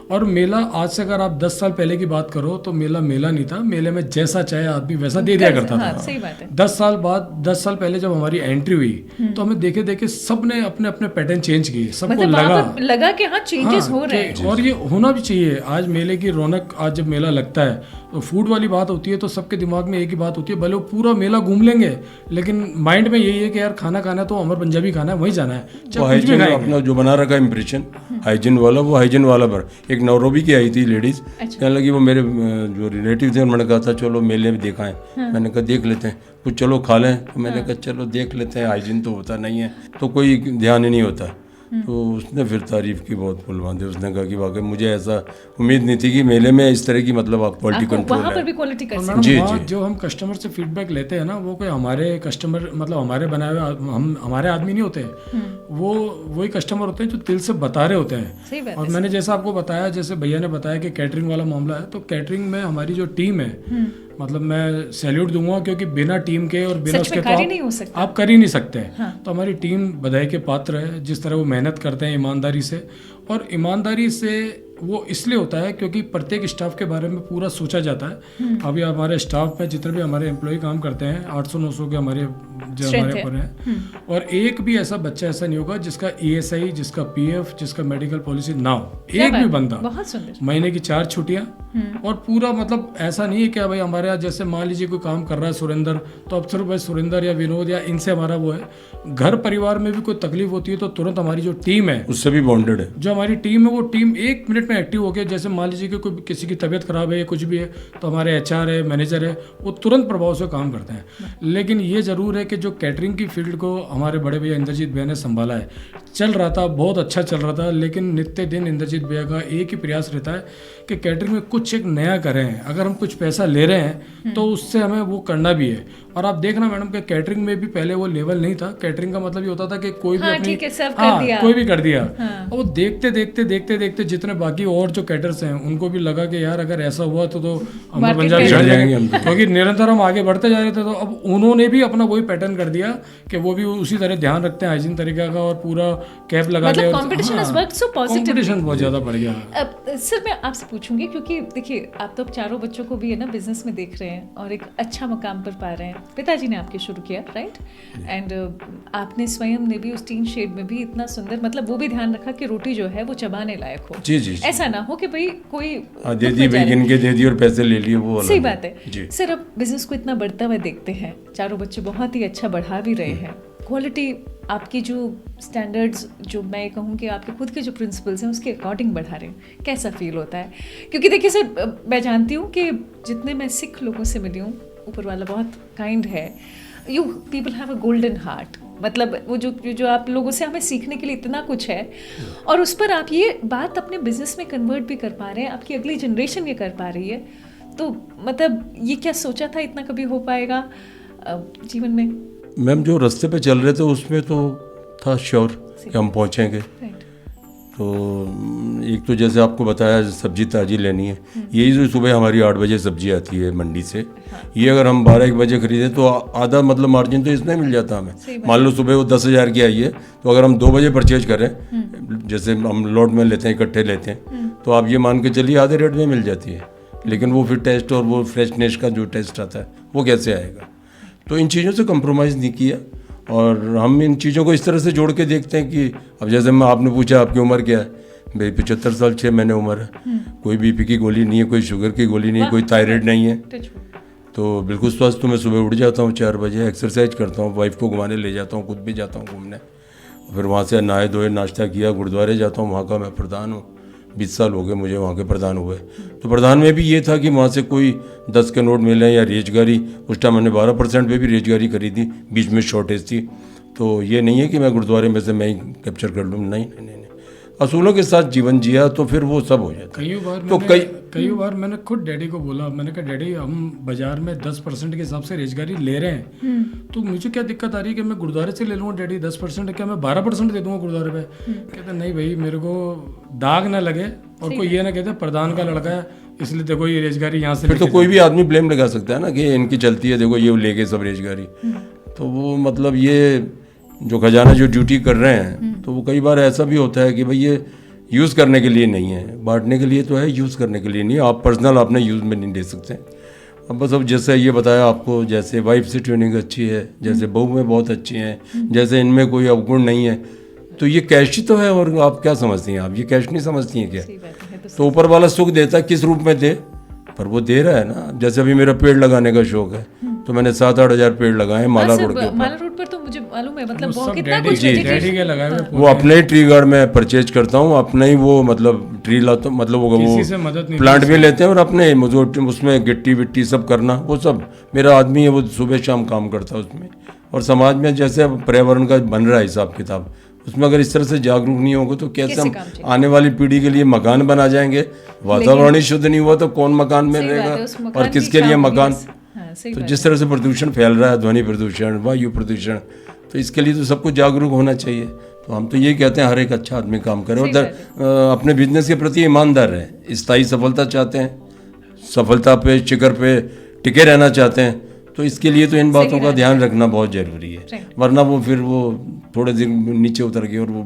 और मेला आज से अगर आप 10 साल पहले की बात करो तो मेला नहीं था, मेले में जैसा चाहे आदमी वैसा दे दिया करता था।
सही बात है।
10 साल पहले जब हमारी एंट्री हुई तो हमें देखे सब ने अपने अपने पैटर्न चेंज किए, सबको
मतलब लगा कि हाँ चेंजेस हो रहे हैं,
और ये होना भी चाहिए। आज मेले की रौनक, आज जब मेला लगता है तो फूड वाली बात होती है तो सबके दिमाग में एक ही बात होती है, भले वो पूरा मेला घूम लेंगे लेकिन माइंड में यही है कि यार खाना है तो अमर पंजाबी खाना है, वहीं जाना है।
वो हाइजीन अपना जो बना रखा इंप्रेशन हाइजीन वाला, वो हाइजीन वाला पर एक नौरोबी की आई थी लेडीज, कहने लगी वो मेरे जो रिलेटिव थे उन्होंने कहा था चलो मेले में देखा है। मैंने कहा देख लेते हैं, कुछ चलो खा लें, तो मैंने कहा चलो देख लेते हैं, हाइजीन तो होता नहीं है तो कोई ध्यान ही नहीं होता। तो उसने फिर तारीफ की बहुत फुल बांधे, उसने कहा कि वाकई मुझे ऐसा उम्मीद नहीं थी कि मेले में इस तरह की मतलब आप क्वालिटी कंट्रोल
वहाँ पर भी क्वालिटी कर
सकते हैं। जी, जो हम कस्टमर से फीडबैक लेते हैं ना, वो कोई हमारे कस्टमर मतलब हमारे बनाए हुए हम हमारे आदमी नहीं होते, वो वही कस्टमर होते हैं जो दिल से बता रहे होते हैं। और मैंने जैसा आपको बताया, जैसे भैया ने बताया कि कैटरिंग वाला मामला है, तो कैटरिंग में हमारी जो टीम है, मतलब मैं सैल्यूट दूंगा क्योंकि बिना टीम के और बिना उसके तो आप कर ही नहीं सकते। हाँ। तो हमारी टीम बधाई के पात्र है, जिस तरह वो मेहनत करते हैं ईमानदारी से, और ईमानदारी से वो इसलिए होता है क्योंकि प्रत्येक स्टाफ के बारे में पूरा सोचा जाता है। अभी हमारे स्टाफ में जितने भी हमारे एम्प्लॉय काम करते हैं 800-900 के हमारे जो हमारे ऊपर हैं, और एक भी ऐसा बच्चा ऐसा नहीं होगा जिसका ESI, जिसका PF, जिसका मेडिकल पॉलिसी ना हो, एक भी बंदा। महीने की 4 छुट्टियां, और पूरा मतलब ऐसा नहीं है कि भाई हमारे यहाँ जैसे मान लीजिए कोई काम कर रहा है सुरेंद्र, तो अब सिर्फ भाई सुरेंद्र या विनोद या इनसे हमारा वो है। घर परिवार में भी कोई तकलीफ होती है तो तुरंत हमारी जो टीम है
उससे भी बॉन्डेड है,
जो हमारी टीम है वो टीम 1 मिनट में एक्टिव हो गया। जैसे मान लीजिए कि कोई किसी की तबीयत खराब है या कुछ भी है तो हमारे HR है, मैनेजर है, वो तुरंत प्रभाव से काम करते हैं। लेकिन ये ज़रूर है कि जो कैटरिंग की फील्ड को हमारे बड़े भैया इंद्रजीत भैया ने संभाला है, चल रहा था, बहुत अच्छा चल रहा था, लेकिन नित्य दिन इंद्रजीत भैया का एक ही प्रयास रहता है कि कैटरिंग में कुछ एक नया करें। अगर हम कुछ पैसा ले रहे हैं तो उससे हमें वो करना भी है। और आप देखना मैडम कि कैटरिंग में भी पहले वो लेवल नहीं था। कैटरिंग का मतलब ये होता था कि कोई भी अपनी कोई भी कर दिया। और वो देखते देखते जितने बाकी और जो कैटर्स हैं उनको भी लगा कि यार अगर ऐसा हुआ तो हम पंजाबी चढ़ जाएंगे, क्योंकि निरंतर हम आगे बढ़ते जा रहे थे। तो अब उन्होंने भी अपना वही पैटर्न कर दिया कि वो भी उसी तरह ध्यान रखते हैं हाइजीन तरीका का, और पूरा कैप लगा के कॉम्पिटिशन बहुत ज्यादा बढ़ गया।
सर मैं आपसे पूछूंगी क्योंकि देखिए आप तो चारों बच्चों को भी है ना बिजनेस में देख रहे हैं और एक अच्छा मुकाम पर पा रहे हैं। पिताजी ने आपके शुरू किया, राइट, एंड आपने स्वयं ने भी उस टीन शेड में भी इतना सुंदर, मतलब वो भी ध्यान रखा कि रोटी जो है वो चबाने लायक हो।
जी।
ऐसा ना हो कि भाई कोई
दे दी, गिन के दे दी और पैसे ले लिए, वो
सही बात है। सर अब बिजनेस को इतना बढ़ता हुआ देखते हैं, चारों बच्चे बहुत ही अच्छा बढ़ा भी रहे हैं, क्वालिटी आपकी जो स्टैंडर्ड्स, जो मैं कहूँ कि आपके खुद के जो प्रिंसिपल्स हैं उसके अकॉर्डिंग बढ़ा रहे हैं, कैसा फील होता है? क्योंकि देखिए सर मैं जानती हूँ कि जितने मैं सिख लोगों से मिली हूँ, ऊपर वाला बहुत काइंड है, you people have a golden heart, मतलब वो जो आप लोगों से हमें सीखने के लिए इतना कुछ है, और उस पर आप ये बात अपने बिजनेस में कन्वर्ट भी कर पा रहे हैं, आपकी अगली जनरेशन ये कर पा रही है। तो मतलब ये क्या सोचा था इतना कभी हो पाएगा जीवन में?
मैम जो रास्ते पे चल रहे थे उसमें तो था श्योर कि हम पहुँचेंगे। तो एक तो जैसे आपको बताया सब्जी ताज़ी लेनी है, यही जो सुबह हमारी 8 बजे सब्जी आती है मंडी से, ये अगर हम 12-1 बजे खरीदें तो आधा मतलब मार्जिन तो इसमें मिल जाता हमें। मान लो सुबह वो 10,000 की आई है तो अगर हम 2 बजे परचेज करें, जैसे हम लॉट में लेते हैं, इकट्ठे लेते हैं, तो आप ये मान के चलिए आधे रेट में मिल जाती है। लेकिन वो फिर टेस्ट और वो फ्रेशनेस का जो टेस्ट आता है वो कैसे आएगा। तो इन चीज़ों से कंप्रोमाइज़ नहीं किया और हम इन चीज़ों को इस तरह से जोड़ के देखते हैं कि अब जैसे मैं आपने पूछा आपकी उम्र क्या है, मेरी 75 साल 6 महीने उम्र है, कोई बीपी की गोली नहीं है, कोई शुगर की गोली नहीं है, कोई थायराइड नहीं है, तो बिल्कुल स्वस्थ। तो मैं सुबह उठ जाता हूँ 4 बजे, एक्सरसाइज करता हूँ, वाइफ को घुमाने ले जाता हूँ, खुद भी जाता हूँ घूमने, फिर वहाँ से नहाए धोए नाश्ता किया, गुरुद्वारे जाता हूँ, वहाँ का मैं प्रधान हूँ, 20 साल हो गए मुझे वहाँ के प्रधान हुए। तो प्रधान में भी ये था कि वहाँ से कोई 10 के नोट मिले या रेजगारी, उस टाइम मैंने 12% पे भी रेजगारी करी थी, बीच में शॉर्टेज थी। तो ये नहीं है कि मैं गुरुद्वारे में से मैं ही कैप्चर कर लूँ, नहीं नहीं नहीं, असूलों के साथ जीवन जिया तो फिर वो सब हो जाता है।
कई बार मैंने खुद डैडी को बोला, मैंने कहा डैडी हम बाजार में 10% के हिसाब से रेजगारी ले रहे हैं, तो मुझे क्या दिक्कत आ रही है कि मैं गुरुद्वारे से ले लूँगा डैडी 10%, क्या मैं 12% दे दूंगा गुरुद्वारे पे? कहते नहीं भाई, मेरे को दाग ना लगे और कोई ये ना कहते प्रधान का लड़का है इसलिए देखो ये रेजगारी यहाँ से।
फिर तो कोई भी आदमी ब्लेम लगा सकता है ना कि इनकी चलती है, देखो ये लेके सब रेजगारी। तो वो मतलब ये जो खजाना जो ड्यूटी कर रहे हैं, तो वो कई बार ऐसा भी होता है कि भाई ये यूज़ करने के लिए नहीं है, बांटने के लिए तो है, यूज़ करने के लिए नहीं है। आप पर्सनल अपने यूज़ में नहीं दे सकते। अब बस अब जैसे ये बताया आपको, जैसे वाइफ से ट्यूनिंग अच्छी है, जैसे बहू में बहुत अच्छी हैं, जैसे इनमें कोई अवगुण नहीं है, तो ये कैश ही तो है। और आप क्या समझती हैं, आप ये कैश नहीं समझती हैं क्या? तो ऊपर वाला सुख देता है, किस रूप में दे, पर वो दे रहा है ना। जैसे अभी मेरा पेड़ लगाने का शौक है, तो मैंने 7-8 हज़ार पेड़ लगाए माला रोड के ऊपर।
माला रोड पर तो मुझे मालूम है, मतलब
वो
वो कितना कुछ
डैडी के लगाए हुए
वो अपने ही ट्री गार्ड में परचेज करता हूँ, अपने ही वो मतलब ट्री लाता हूँ, मतलब वो
किसी से मदद नहीं,
प्लांट भी लेते हैं और अपने उसमें गिट्टी विट्टी सब करना, वो सब मेरा आदमी है, वो सुबह शाम काम करता है उसमें। और समाज में जैसे पर्यावरण का बन रहा है हिसाब किताब, उसमें अगर इस तरह से जागरूक नहीं होंगे तो कैसे हम आने वाली पीढ़ी के लिए मकान बना जाएंगे? वातावरण ही शुद्ध नहीं हुआ तो कौन मकान में रहेगा और किसके लिए मकान? तो जिस तरह से प्रदूषण फैल रहा है, ध्वनि प्रदूषण, वायु प्रदूषण, तो इसके लिए तो सबको जागरूक होना चाहिए। तो हम तो यही कहते हैं हर एक अच्छा आदमी काम करे और अपने बिजनेस के प्रति ईमानदार रहे, स्थायी सफलता चाहते हैं, सफलता पे शिखर पे टिके रहना चाहते हैं, तो इसके लिए तो इन बातों का ध्यान रखना बहुत जरूरी है। वरना वो फिर वो थोड़े दिन नीचे उतर गए और वो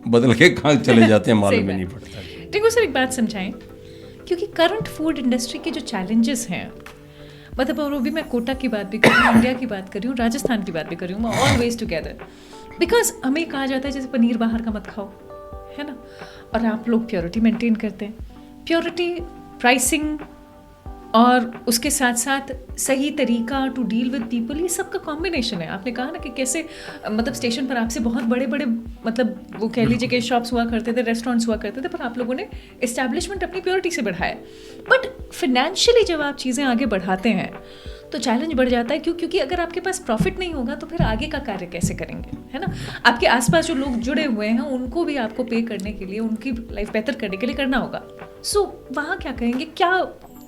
बदल के कहाँ चले जाते हैं मालूम में नहीं पड़ता।
टिंकू सर एक बात समझाएं, क्योंकि करंट फूड इंडस्ट्री के जो चैलेंजेस हैं, मतलब और वो भी मैं कोटा की बात भी कर रही हूँ, इंडिया की बात कर रही हूँ, राजस्थान की बात भी कर रही हूँ, ऑलवेज टुगेदर, बिकॉज हमें कहा जाता है जैसे पनीर बाहर का मत खाओ, है ना, और आप लोग प्योरिटी मेंटेन करते हैं, प्योरिटी, प्राइसिंग और उसके साथ साथ सही तरीका टू डील विद पीपल, ये सब का कॉम्बिनेशन है। आपने कहा ना कि कैसे मतलब स्टेशन पर आपसे बहुत बड़े बड़े मतलब वो कह लीजिए कि शॉप्स हुआ करते थे, रेस्टोरेंट्स हुआ करते थे, पर आप लोगों ने इस्टेब्लिशमेंट अपनी प्योरिटी से बढ़ाया। बट फिनेंशियली जब आप चीज़ें आगे बढ़ाते हैं तो चैलेंज बढ़ जाता है, क्योंकि अगर आपके पास प्रॉफिट नहीं होगा तो फिर आगे का कार्य कैसे करेंगे, है ना। आपके आसपास जो लोग जुड़े हुए हैं उनको भी आपको पे करने के लिए, उनकी लाइफ बेहतर करने के लिए करना होगा। सो वहाँ क्या कहेंगे, क्या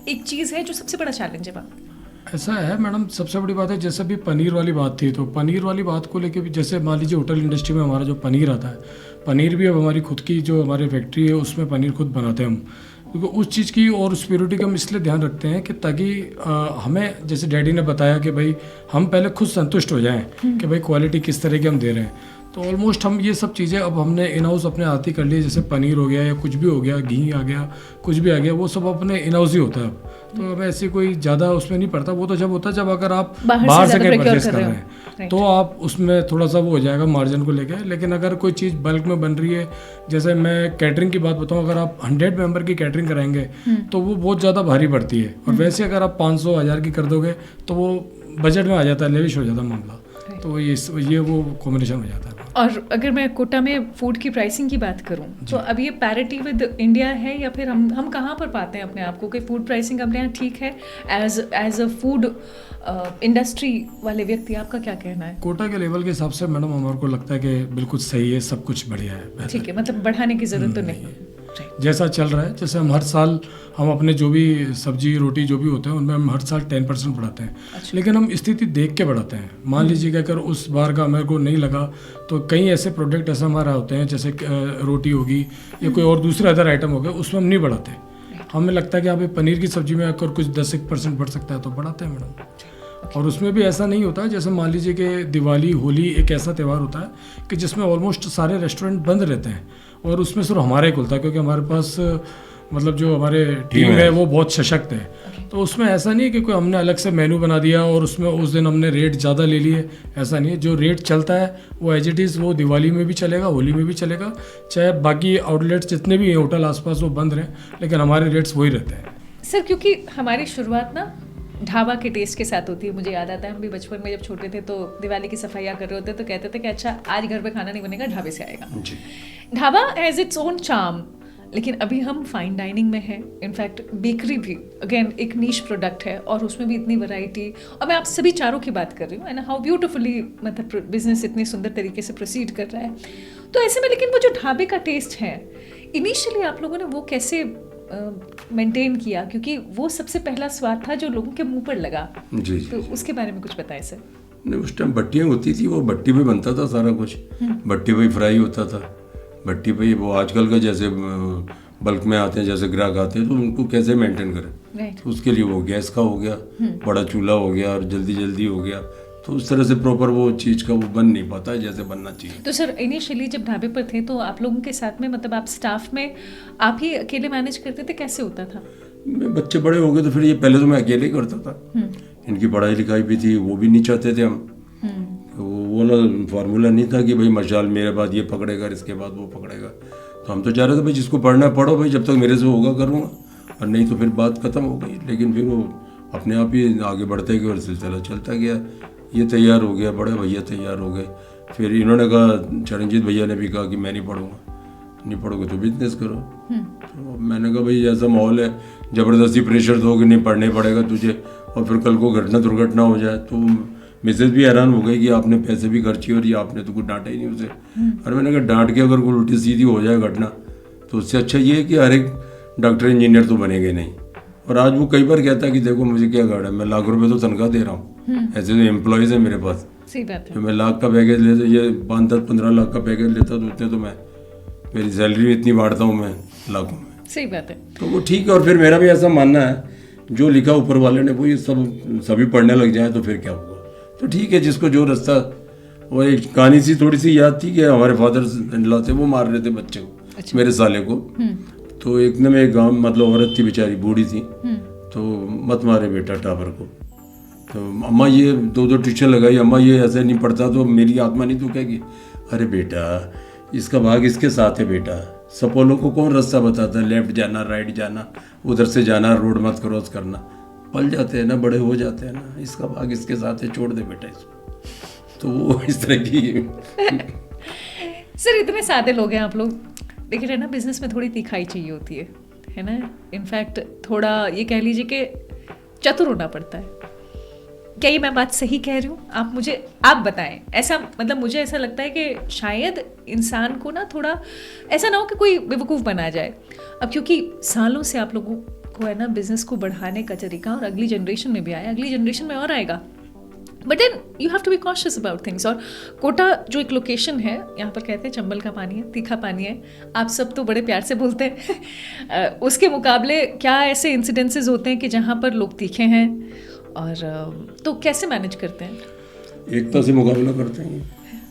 एक चीज़ है जो सबसे बड़ा चैलेंज है वहाँ?
ऐसा है मैडम, सबसे बड़ी बात है जैसे अभी पनीर वाली बात थी, तो पनीर वाली बात को लेके भी जैसे मान लीजिए होटल इंडस्ट्री में हमारा जो पनीर आता है, पनीर भी अब हमारी खुद की जो हमारी फैक्ट्री है उसमें पनीर खुद बनाते हैं हम, क्योंकि उस चीज़ की और उस प्योरिटी का हम इसलिए ध्यान रखते हैं कि ताकि हमें जैसे डैडी ने बताया कि भाई हम पहले खुद संतुष्ट हो जाएं कि भाई क्वालिटी किस तरह की हम दे रहे हैं। तो ऑलमोस्ट हम ये सब चीज़ें अब हमने इन हाउस अपने हाथ ही कर लिए, जैसे पनीर हो गया या कुछ भी हो गया, घी आ गया, कुछ भी आ गया, वो सब अपने इन हाउस ही होता है अब। तो हमें ऐसी कोई ज़्यादा उसमें नहीं पड़ता। वो तो जब होता है जब अगर आप बाहर से कहीं परचेस कर रहे हैं तो आप उसमें थोड़ा सा वो हो जाएगा मार्जिन को लेकर। लेकिन अगर कोई चीज़ बल्क में बन रही है, जैसे मैं कैटरिंग की बात बताऊँ, अगर आप 100 मेंबर की कैटरिंग कराएंगे तो वो बहुत ज़्यादा भारी पड़ती है, और वैसे अगर आप 500-1000 की कर दोगे तो वो बजट में आ जाता है, लेविश हो जाता है मामला। तो ये वो कॉम्बिनेशन हो जाता है।
और अगर मैं कोटा में फूड की प्राइसिंग की बात करूं तो अब ये पैरिटी विद इंडिया है, या फिर हम कहाँ पर पाते हैं अपने आप को कि फूड प्राइसिंग अपने यहाँ ठीक है एज अ फूड इंडस्ट्री वाले व्यक्ति? आपका क्या कहना है?
कोटा के लेवल के हिसाब से मैडम हमारे को लगता है कि बिल्कुल सही है, सब कुछ बढ़िया है,
ठीक है, मतलब बढ़ाने की जरूरत तो नहीं,
जैसा चल रहा है। जैसे हम हर साल हम अपने जो भी सब्जी रोटी जो भी होते हैं उनमें हम हर साल 10% बढ़ाते हैं। अच्छा। लेकिन हम स्थिति देख के बढ़ाते हैं। मान लीजिए कि अगर उस बार का मेरे को नहीं लगा तो कई ऐसे प्रोडक्ट ऐसे हमारा होते हैं, जैसे रोटी होगी या कोई और दूसरे अदर आइटम हो गया, उसमें हम नहीं बढ़ाते। हमें लगता है कि आप पनीर की सब्जी में अगर कुछ 10% बढ़ सकता है तो बढ़ाते हैं मैडम। और उसमें भी ऐसा नहीं होता है, जैसे मान लीजिए कि दिवाली होली एक ऐसा त्यौहार होता है कि जिसमें ऑलमोस्ट सारे रेस्टोरेंट बंद रहते हैं और उसमें सिर्फ हमारा ही खुलता है, क्योंकि हमारे पास मतलब जो हमारे टीम है वो बहुत सशक्त है। तो उसमें ऐसा नहीं है कि कोई हमने अलग से मेन्यू बना दिया और उसमें उस दिन हमने रेट ज़्यादा ले लिए, ऐसा नहीं है। जो रेट चलता है वो एज इट इज़ वो दिवाली में भी चलेगा, होली में भी चलेगा, चाहे बाकी आउटलेट्स जितने भी हैं होटल आसपास वो बंद रहें, लेकिन हमारे रेट्स वही रहते हैं।
सर क्योंकि हमारी शुरुआत ना ढाबा के टेस्ट के साथ होती है। मुझे याद आता है हम भी बचपन में जब छोटे थे तो दिवाली की सफाइयाँ कर रहे होते तो कहते थे कि अच्छा आज घर पे खाना नहीं बनेगा, ढाबे से आएगा।
जी।
Dhaba has its own charm, लेकिन अभी हम फाइन डाइनिंग में हैं। इनफैक्ट बेकरी भी अगेन एक नीश प्रोडक्ट है और उसमें भी इतनी वैरायटी। और मैं आप सभी चारों की बात कर रही हूँ, एंड हाउ ब्यूटीफुली मतलब बिजनेस इतनी सुंदर तरीके से प्रोसीड कर रहा है। तो ऐसे में लेकिन वो जो ढाबे का टेस्ट है, इनिशियली आप लोगों ने वो कैसे मेंटेन किया? क्योंकि वो सबसे पहला स्वाद था जो लोगों के मुंह पर लगा।
जी
तो उसके बारे में कुछ बताएं सर।
नहीं, उस टाइम भट्टियाँ होती थी, वो भट्टी पे बनता था सारा कुछ, भट्टी पे ही फ्राई होता था, भट्टी पे ही। वो आजकल का जैसे बल्क में आते हैं, जैसे ग्राहक आते हैं, तो उनको कैसे मेंटेन करें, तो उसके लिए वो गैस का हो गया, बड़ा चूल्हा हो गया और जल्दी जल्दी हो गया, तो उस तरह से प्रॉपर वो चीज़ का वो बन नहीं पाता है जैसे बनना चाहिए।
तो सर इनिशियली जब ढाबे पर थे तो आप लोगों के साथ में मतलब आप स्टाफ में आप ही अकेले मैनेज करते थे, कैसे होता था?
बच्चे बड़े हो गए तो फिर ये पहले तो मैं अकेले ही करता था, इनकी पढ़ाई लिखाई भी थी, वो भी नहीं चाहते थे हम। वो ना फार्मूला नहीं था कि भाई मशाल मेरे बाद ये पकड़ेगा इसके बाद वो पकड़ेगा, तो हम तो चाह रहे थे भाई जिसको पढ़ना है पढ़ो भाई, जब तक मेरे से होगा करूँगा, और नहीं तो फिर बात खत्म हो गई। लेकिन फिर वो अपने आप ही आगे बढ़ते गए और सिलसिला चलता गया। ये तैयार हो गया, बड़े भैया तैयार हो गए, फिर इन्होंने कहा, चरणजीत भैया ने भी कहा कि मैं नहीं पढ़ूंगा, नहीं पढ़ोगे तो बिजनेस करो। तो मैंने कहा भाई ऐसा माहौल है, ज़बरदस्ती प्रेशर दो कि नहीं पढ़ना पड़ेगा तुझे, और फिर कल को घटना दुर्घटना हो जाए। तो मिसेज भी हैरान हो गई कि आपने पैसे भी खर्चे और ये आपने तो कुछ डांटा ही नहीं उसे। और मैंने कहा डांट के अगर कोई उल्टी सीधी हो जाए घटना, तो उससे अच्छा ये है कि हर एक डॉक्टर इंजीनियर तो बनेंगे नहीं। और आज वो कई बार कहता है कि देखो मुझे क्या गाड़ा है, मैं लाख रुपए तो तनख्वाह दे रहा हूँ, ऐसे तो एम्प्लॉयज़ है मेरे पास।
सही बात है।
तो मैं लाख का पैकेज लेता, ये 5-10-15 लाख का पैकेज लेता तो उतने तो मैं, मेरी सैलरी भी इतनी बांटता हूँ मैं लाखों में।
सही बात है।
तो वो ठीक है। और फिर मेरा भी ऐसा मानना है, जो लिखा ऊपर वाले ने वो ये सभी पढ़ने लग जाए तो फिर क्या होगा। तो ठीक है, जिसको जो रास्ता। वो एक कहानी सी थोड़ी सी याद थी कि हमारे फादर इन लॉ थे, वो मार रहे थे बच्चे को,
अच्छा।
मेरे साले को। तो एक न में एक गाँव, मतलब औरत थी बेचारी, बूढ़ी थी, तो मत मारे बेटा टावर को। तो अम्मा ये 2 ट्यूशन लगाई, अम्मा ये ऐसे नहीं पढ़ता तो मेरी आत्मा नहीं दुखेगी। अरे बेटा इसका भाग इसके साथ है बेटा, सपोलो को कौन रास्ता बताता है, लेफ्ट जाना राइट जाना, उधर से जाना, रोड मत क्रॉस करना। पल जाते हैं ना, बड़े हो जाते हैं ना, इसका भाग इसके साथ है, छोड़ दे बेटा इसको। तो वो इस तरह की
सर इतने सादे लोग हैं आप लोग, देखिए रहे ना बिजनेस में थोड़ी तीखाई चाहिए होती है ना। इनफैक्ट थोड़ा ये कह लीजिए कि चतुर होना पड़ता है। क्या ये मैं बात सही कह रही हूँ? आप बताएं। ऐसा मतलब मुझे ऐसा लगता है कि शायद इंसान को ना थोड़ा ऐसा ना हो कि कोई बेवकूफ़ बना जाए। अब क्योंकि सालों से आप लोगों को है ना बिजनेस को बढ़ाने का तरीका, और अगली जनरेशन में भी आया, अगली जनरेशन में और आएगा, but then you have to be cautious about things. और कोटा जो एक लोकेशन है, यहाँ पर कहते हैं चंबल का पानी है, तीखा पानी है, आप सब तो बड़े प्यार से बोलते हैं उसके मुकाबले क्या ऐसे इंसिडेंसेस होते हैं कि जहाँ पर लोग तीखे हैं, और तो कैसे मैनेज करते हैं?
एकता से मुकाबला करते हैं।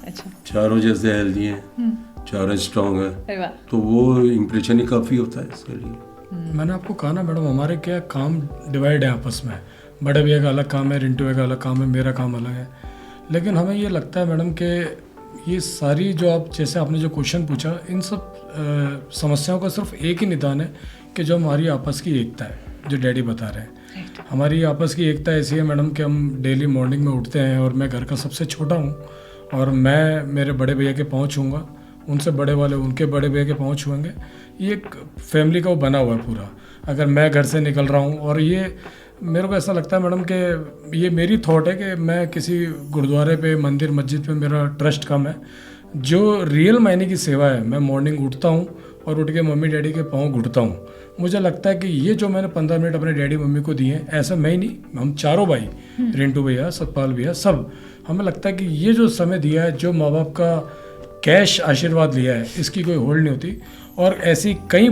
अच्छा।
चारों जैसे हेल्दी हैं, चारों स्ट्रॉन्ग है,
अरे वाह।
तो वो इम्प्रेशन ही काफ़ी होता है इसके लिए।
मैंने आपको कहा ना मैडम, हमारे क्या काम डिवाइड है आपस में। बड़े भैया का अलग काम है, रिंटू भैया का अलग काम है, मेरा काम अलग है। लेकिन हमें ये लगता है मैडम कि ये सारी जो आप जैसे आपने जो क्वेश्चन पूछा, इन सब समस्याओं का सिर्फ एक ही निदान है कि जो हमारी आपस की एकता है, जो डैडी बता रहे हैं। हमारी आपस की एकता ऐसी है मैडम कि हम डेली मॉर्निंग में उठते हैं, और मैं घर का सबसे छोटा हूँ, और मैं मेरे बड़े भैया के पाँव छूँगा, उनसे बड़े वाले उनके बड़े भैया के पाँव छुएंगे। ये एक फैमिली का वो बना हुआ है पूरा। अगर मैं घर से निकल रहा हूँ, और ये मेरे को ऐसा लगता है मैडम कि ये मेरी थॉट है कि मैं किसी गुरुद्वारे पे, मंदिर मस्जिद पे मेरा ट्रस्ट कम है। जो रियल मायने की सेवा है, मैं मॉर्निंग उठता हूँ और उठ के मम्मी डैडी के पाँव घुटता हूँ। मुझे लगता है कि ये जो मैंने 15 मिनट अपने डैडी मम्मी को दिए हैं, ऐसा मैं ही नहीं, हम चारों भाई, रिंटू भैया, सतपाल भैया, सब, हमें लगता है कि ये जो समय दिया है, जो माँ बाप का कैश आशीर्वाद लिया है, इसकी कोई होल्ड नहीं होती। और ऐसी कई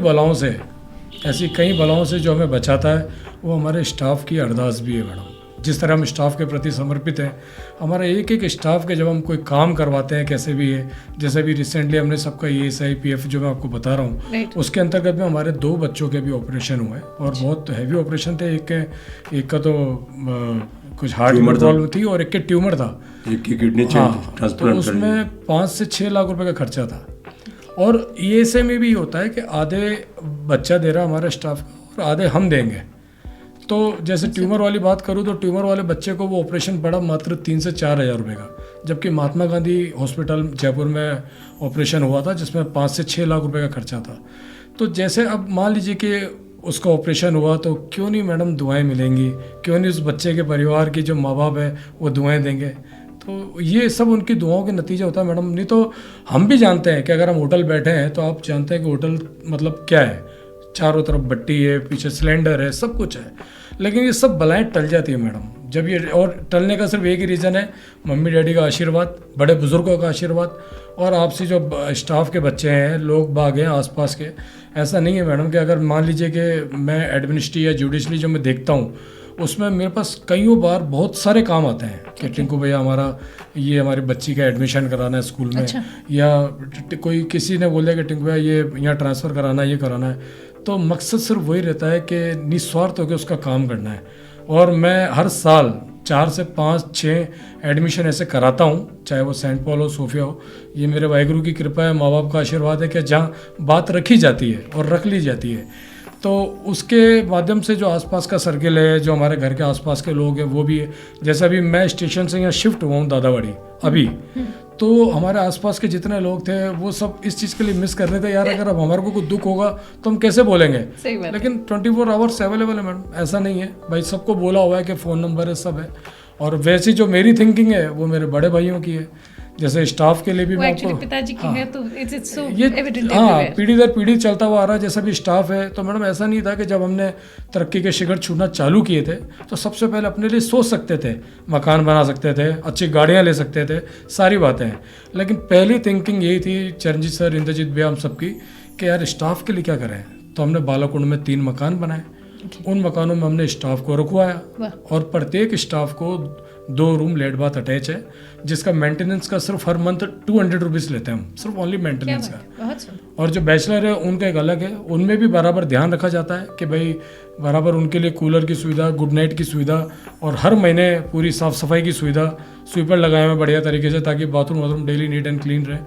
बलाओं से जो हमें बचाता है, वो हमारे स्टाफ की अरदास भी है मैडम। जिस तरह हम स्टाफ के प्रति समर्पित हैं, हमारा एक एक स्टाफ के जब हम कोई काम करवाते हैं कैसे भी है, जैसे भी रिसेंटली हमने सबका ESI PF जो मैं आपको बता रहा हूँ, उसके अंतर्गत में हमारे 2 बच्चों के भी ऑपरेशन हुए और बहुत हैवी ऑपरेशन थे। एक का तो कुछ हार्ट की प्रॉब्लम थी और एक के ट्यूमर था,
एक की किडनी ट्रांसप्लांट,
तो उसमें 5 से 6 लाख रुपए का खर्चा था। और ESI में भी होता है कि आधे बच्चा दे रहा हमारा स्टाफ का और आधे हम देंगे। तो जैसे ट्यूमर वाली बात करूँ तो ट्यूमर वाले बच्चे को वो ऑपरेशन पड़ा मात्र 3 से 4 हज़ार रुपये का, जबकि महात्मा गांधी हॉस्पिटल जयपुर में ऑपरेशन हुआ था जिसमें 5 से 6 लाख रुपए का खर्चा था। तो जैसे अब मान लीजिए कि उसका ऑपरेशन हुआ तो क्यों नहीं मैडम दुआएं मिलेंगी, क्यों नहीं उस बच्चे के परिवार की जो माँ बाप है वो दुआएं देंगे। तो ये सब उनकी दुआओं के नतीजा होता है मैडम। नहीं तो हम भी जानते हैं कि अगर हम होटल बैठे हैं तो आप जानते हैं कि होटल मतलब क्या है, चारों तरफ बट्टी है, पीछे सिलेंडर है, सब कुछ है, लेकिन ये सब बलाएं टल जाती है मैडम जब ये, और टलने का सिर्फ एक ही रीज़न है, मम्मी डैडी का आशीर्वाद, बड़े बुजुर्गों का आशीर्वाद और आपसी जो स्टाफ के बच्चे हैं, लोग बाग हैं आसपास के। ऐसा नहीं है मैडम कि अगर मान लीजिए कि मैं एडमिनिस्ट्री या जुडिशरी जो मैं देखता हूँ उसमें मेरे पास कईयों बार बहुत सारे काम आते हैं कि टिंकू भैया हमारी बच्ची का एडमिशन कराना है स्कूल में, या कोई किसी ने बोल दिया कि टिंकू भैया ये यहाँ ट्रांसफ़र कराना है, ये कराना है। तो मकसद सिर्फ वही रहता है कि निस्वार्थ होकर उसका काम करना है। और मैं हर साल 4 से 5-6 एडमिशन ऐसे कराता हूँ, चाहे वो सेंट पॉल हो, सोफिया हो। ये मेरे वाहिगुरु की कृपा है, माँ बाप का आशीर्वाद है कि जहाँ बात रखी जाती है और रख ली जाती है तो उसके माध्यम से जो आसपास का सर्किल है, जो हमारे घर के आसपास के लोग हैं वो भी है। जैसे अभी मैं स्टेशन से यहाँ शिफ्ट हुआ हूँ दादावाड़ी अभी, तो हमारे आसपास के जितने लोग थे वो सब इस चीज़ के लिए मिस कर रहे थे, यार अगर अब हमारे को कुछ दुख होगा तो हम कैसे बोलेंगे। लेकिन 24 आवर्स अवेलेबल है मैडम, ऐसा नहीं है भाई, सबको बोला हुआ है कि फ़ोन नंबर है, सब है। और वैसी जो मेरी थिंकिंग है वो मेरे बड़े भाइयों की है। जैसे स्टाफ के लिए भी मैं आपको
पिताजी की है तो इट्स सो
ये
एविडेंट
पीढ़ी दर पीढ़ी चलता हुआ आ रहा है। जैसा भी स्टाफ है तो मैडम ऐसा नहीं था कि जब हमने तरक्की के शिखर छूना चालू किए थे तो सबसे पहले अपने लिए सोच सकते थे, मकान बना सकते थे, अच्छी गाड़ियाँ ले सकते थे, सारी बातें हैं। लेकिन पहली थिंकिंग यही थी चरणजीत सर, इंद्रजीत भैया, हम सबकी कि यार स्टाफ के लिए क्या करें। तो हमने बालाकुंड में 3 मकान बनाए, उन मकानों में हमने स्टाफ को रखवाया और प्रत्येक स्टाफ को 2 रूम लेट बाथ अटैच है, जिसका मेंटेनेंस का सिर्फ हर मंथ 200 रुपीज़ लेते हैं हम, सिर्फ ओनली मेंटेनेंस का। और जो बैचलर है उनका एक अलग है, उनमें भी बराबर ध्यान रखा जाता है कि भाई बराबर उनके लिए कूलर की सुविधा, गुड नाइट की सुविधा और हर महीने पूरी साफ़ सफाई की सुविधा, स्वीपर लगाए हुए बढ़िया तरीके से ताकि बाथरूम वाथरूम डेली नीट एंड क्लीन रहे।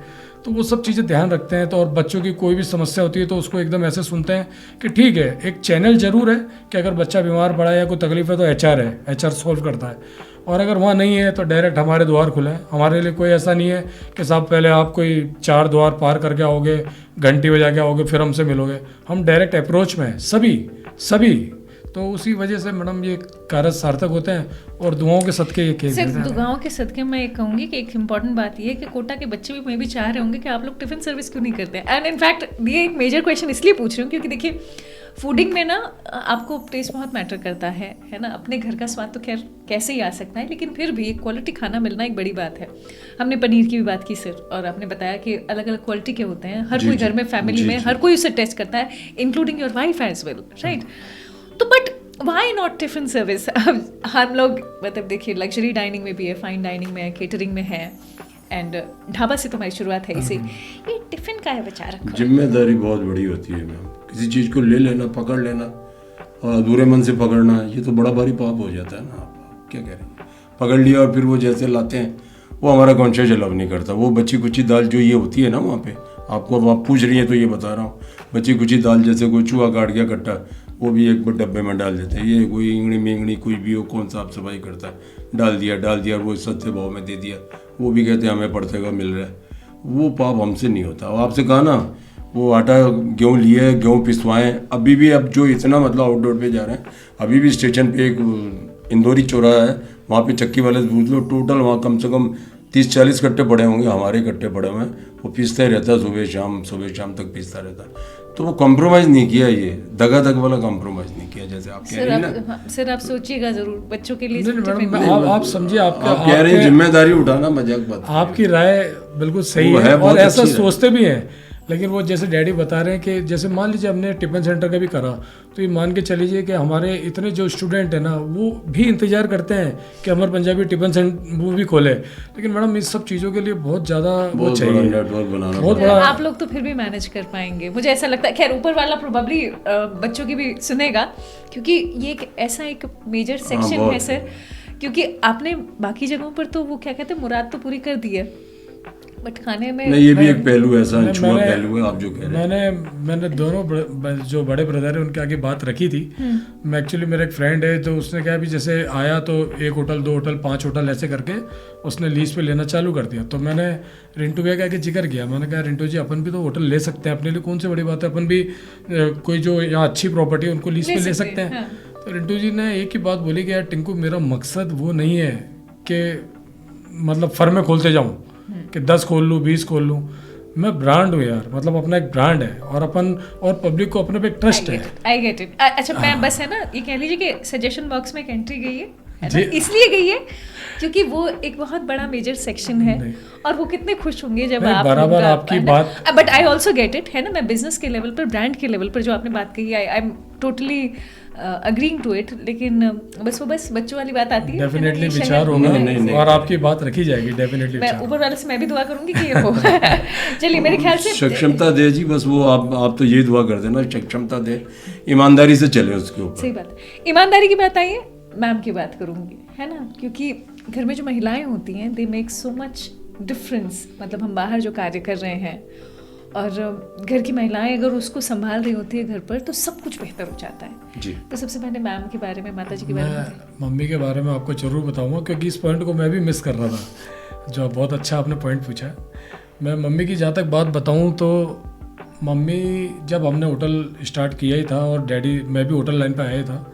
तो वो सब चीज़ें ध्यान रखते हैं। तो और बच्चों की कोई भी समस्या होती है तो उसको एकदम ऐसे सुनते हैं कि ठीक है, एक चैनल जरूर है कि अगर बच्चा बीमार पड़ा है या कोई तकलीफ है तो HR है, HR सॉल्व करता है। और अगर वहाँ नहीं है तो डायरेक्ट हमारे द्वार खुले हैं। हमारे लिए कोई ऐसा नहीं है कि साहब पहले आप कोई 4 द्वार पार करके आओगे, घंटी बजा के आओगे फिर हमसे मिलोगे। हम डायरेक्ट अप्रोच में हैं सभी। तो उसी वजह से मैडम ये कार्य सार्थक होते हैं और दुआओं के सदके ये केस
सिर्फ दुआओं के सदके मैं कहूँगी कि एक इम्पॉर्टेंट बात ये है कि कोटा के बच्चे भी मैं भी चाह रहे होंगे कि आप लोग टिफिन सर्विस क्यों नहीं करते। एंड इनफैक्ट ये एक मेजर क्वेश्चन इसलिए पूछ रही हूँ क्योंकि देखिए फूडिंग में ना आपको टेस्ट बहुत मैटर करता है ना। अपने घर का स्वाद तो खैर कैसे ही आ सकता है, लेकिन फिर भी क्वालिटी खाना मिलना एक बड़ी बात है। हमने पनीर की भी बात की सर, और आपने बताया कि अलग अलग क्वालिटी के होते हैं, हर कोई घर में फैमिली में हर कोई उसे टेस्ट करता है, including your wife as well, right. तो but why not tiffin service. अब हम लोग मतलब देखिए लग्जरी डाइनिंग में भी है, फाइन डाइनिंग में है, केटरिंग में है, एंड ढाबा से तुम्हारी शुरुआत है इसे, ये टिफिन का है बचा रखो।
जिम्मेदारी बहुत बड़ी होती है मैम, किसी चीज़ को ले लेना, पकड़ लेना और अधूरे मन से पकड़ना, ये तो बड़ा भारी पाप हो जाता है ना। आप क्या कह रहे हैं, पकड़ लिया और फिर वो जैसे लाते हैं वो हमारा कॉन्शियस अलाउ नहीं करता। वो बची कुची दाल जो ये होती है ना वहाँ पे, आपको अब आप पूछ रही हैं तो ये बता रहा हूँ, बची कुची दाल जैसे कोई चूहा काट गया कट्टा, वो भी एक डब्बे में डाल देते हैं। ये कोई इंगड़ी मेंगड़ी कोई भी हो, कौन साफ सफाई करता है, डाल दिया वो सस्ते भाव में दे दिया, वो भी कहते हैं हमें पड़ते का मिल रहा है। वो पाप हमसे नहीं होता। और आपसे कहा ना वो आटा गेहूँ लिए, गेहूँ पिसवाएँ, अभी भी अब जो इतना मतलब आउटडोर पे जा रहे हैं, अभी भी स्टेशन पे एक इंदौरी चौराहा है, वहाँ पे चक्की वाले पूछ लो, टोटल वहाँ कम से कम 30-40 कट्टे पड़े होंगे, हमारे कट्टे पड़े हुए हैं। वो पीसता ही रहता है, सुबह शाम तक पीसता रहता है। तो वो कॉम्प्रोमाइज़ नहीं किया, ये दगादग वाला कॉम्प्रोमाइज़ नहीं किया जैसे आप कह रहे हैं ना।
सर आप सोचिएगा जरूर बच्चों के लिए।
आप समझिए, आप
कह रहे हैं जिम्मेदारी उठाना, मजाक बात।
आपकी राय बिल्कुल सही है और ऐसा सोचते भी हैं। लेकिन वो जैसे डैडी बता रहे हैं कि जैसे मान लीजिए हमने टिफिन सेंटर का भी करा, तो ये मान के चलीजिए कि हमारे इतने जो स्टूडेंट हैं ना वो भी इंतज़ार करते हैं कि अमर पंजाबी टिफिन सेंटर वो भी खोले। लेकिन मैडम इस सब चीज़ों के लिए बहुत ज़्यादा वो चाहिए,
नेटवर्क बनाना,
बहुत बड़ा।
आप लोग तो फिर भी मैनेज कर पाएंगे, मुझे ऐसा लगता है। खैर ऊपर वाला प्रोबेबली बच्चों की भी सुनेगा, क्योंकि ये एक ऐसा एक मेजर सेक्शन है सर, क्योंकि आपने बाकी जगहों पर तो वो क्या कहते हैं मुराद तो पूरी कर दी है, बट खाने में
नहीं, ये भी एक पहलू ऐसा छुआ पहलू है आप जो कह रहे हैं।
मैंने दोनों जो बड़े ब्रदर हैं उनके आगे बात रखी थी। मैं एक्चुअली मेरा एक फ्रेंड है तो उसने क्या भी जैसे आया तो 1 होटल 2 होटल 5 होटल ऐसे करके उसने लीज पे लेना चालू कर दिया। तो मैंने रिंटू भैया के आगे जिक्र किया, मैंने कहा रिंटू जी अपन भी तो होटल ले सकते हैं, अपने लिए कौन सी बड़ी बात है, अपन भी कोई जो यहाँ अच्छी प्रॉपर्टी है उनको लीज पे ले सकते हैं। तो रिंटू जी ने एक ही बात बोली कि यार टिंकू मेरा मकसद वो नहीं है कि मतलब फर्में खोलते जाऊँ कि 10 खोल लूँ 20 खोल लूँ, मैं ब्रांड हूँ यार, मतलब अपना एक ब्रांड है और अपन और पब्लिक को अपने पे एक ट्रस्ट है।
I get it. अच्छा मैं बस है ना ये कह लीजिए कि सजेशन बॉक्स में एक एंट्री गई है ना, इसलिए गई है क्योंकि वो एक बहुत बड़ा मेजर सेक्शन है और वो कितने खुश होंगे जब आप
बराबर आपकी बात।
But I also get it है ना, मैं बिजनेस के लेवल पर ब्रांड के लेवल पर जो आपने बात कही I am totally agreeing to it, लेकिन बस वो बस बच्चों वाली बात आती है।
डेफिनेटली विचार होगा और आपकी बात रखी जाएगी डेफिनेटली।
मैं ऊपर वाले से मैं भी दुआ करूंगी कि ये हो। चलिए मेरे ख्याल से
सक्षमता दे जी, बस वो आप तो ये दुआ कर देना सक्षमता दे, ईमानदारी से चले उसके ऊपर।
सही बात है, ईमानदारी की बात आई है, मैम की बात करूंगी है ना, क्योंकि घर में जो महिलाएं होती हैं they make so much difference. मतलब हम बाहर जो कार्य कर रहे हैं और घर की महिलाएं अगर उसको संभाल रही होती है घर पर तो सब कुछ बेहतर हो जाता है
जी।
तो सबसे पहले मैम के बारे में, माता जी के बारे में,
मम्मी के बारे में आपको जरूर बताऊंगा क्योंकि इस पॉइंट को मैं भी मिस कर रहा था, जो बहुत अच्छा आपने पॉइंट पूछा। मैं मम्मी की जहाँ तक बात बताऊँ तो मम्मी जब हमने होटल स्टार्ट किया ही था और डैडी मैं भी होटल लाइन पर आया था,